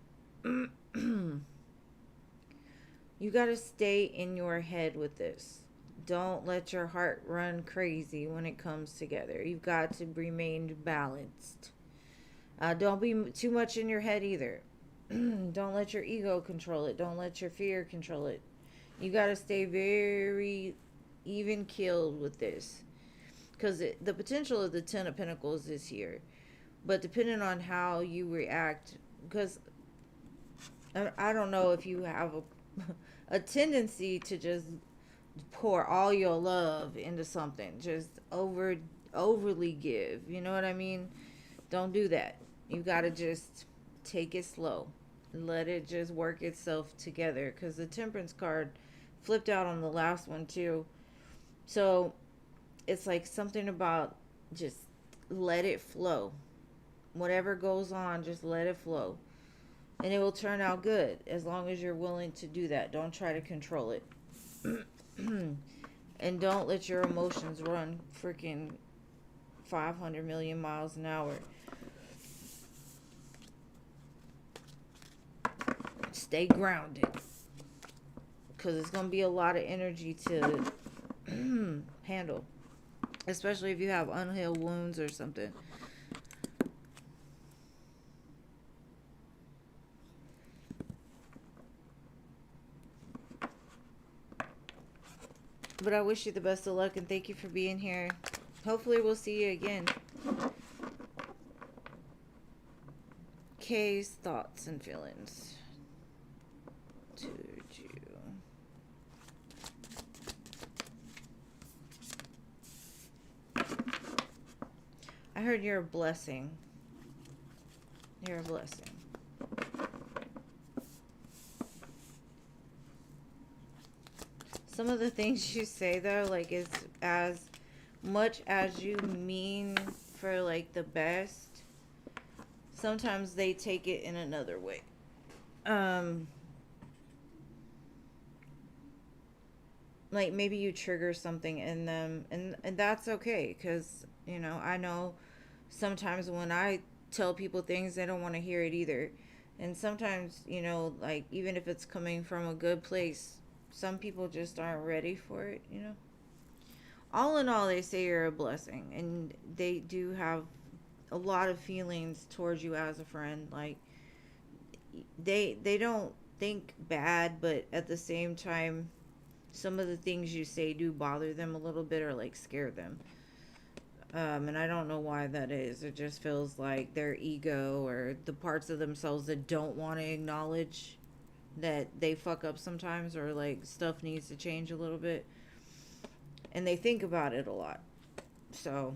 you got to stay in your head with this. Don't let your heart run crazy when it comes together. You've got to remain balanced. Don't be too much in your head either. Don't let your ego control it. Don't let your fear control it. You got to stay very even keeled with this. Because the potential of the Ten of Pentacles is here. But depending on how you react, because I don't know if you have a tendency to just pour all your love into something, just overly give. You know what I mean? Don't do that. You got to just take it slow. Let it just work itself together, because the Temperance card flipped out on the last one too. So it's like something about just let it flow. Whatever goes on, just let it flow. And it will turn out good as long as you're willing to do that. Don't try to control it. And don't let your emotions run freaking 500 million miles an hour. Stay grounded. Because it's going to be a lot of energy to handle. Especially if you have unhealed wounds or something. But I wish you the best of luck and thank you for being here. Hopefully we'll see you again. Kay's thoughts and feelings to you. I heard you're a blessing. You're a blessing. Some of the things you say though, like, is as much as you mean for like the best, sometimes they take it in another way. Like maybe you trigger something in them, and that's okay, because you know, I know sometimes when I tell people things, they don't want to hear it either. And sometimes, you know, like even if it's coming from a good place, some people just aren't ready for it, you know. All in all, they say you're a blessing, and they do have a lot of feelings towards you as a friend. Like they don't think bad, but at the same time, some of the things you say do bother them a little bit or like scare them. And I don't know why that is. It just feels like their ego or the parts of themselves that don't want to acknowledge that they fuck up sometimes, or like stuff needs to change a little bit. And they think about it a lot. So,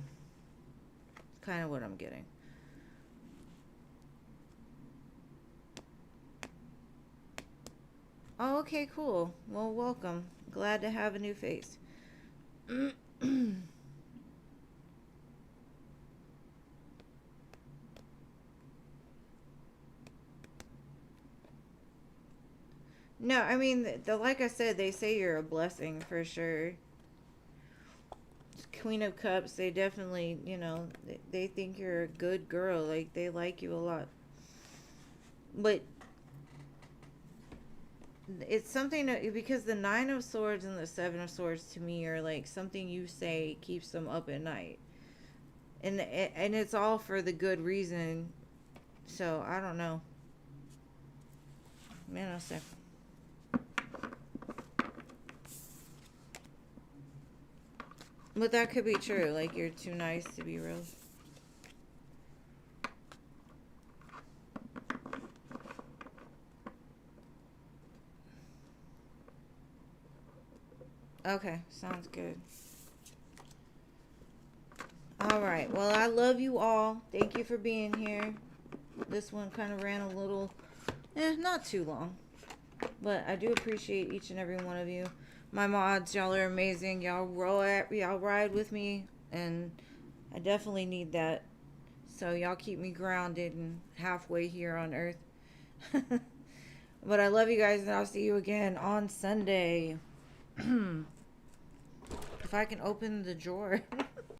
kind of what I'm getting. Oh, okay, cool. Well, welcome. Glad to have a new face. No, I mean, like I said, they say you're a blessing for sure. Queen of Cups, they definitely, you know, they think you're a good girl. Like, they like you a lot. But it's something because the Nine of Swords and the Seven of Swords to me are like something you say keeps them up at night. And it's all for the good reason. So, I don't know. Man, I'll say. But that could be true. Like, you're too nice to be real. Okay, sounds good. Alright, well, I love you all. Thank you for being here. This one kind of ran a little, not too long. But I do appreciate each and every one of you. My mods, y'all are amazing. Y'all ride with me, and I definitely need that. So y'all keep me grounded and halfway here on Earth. But I love you guys, and I'll see you again on Sunday. If I can open the drawer.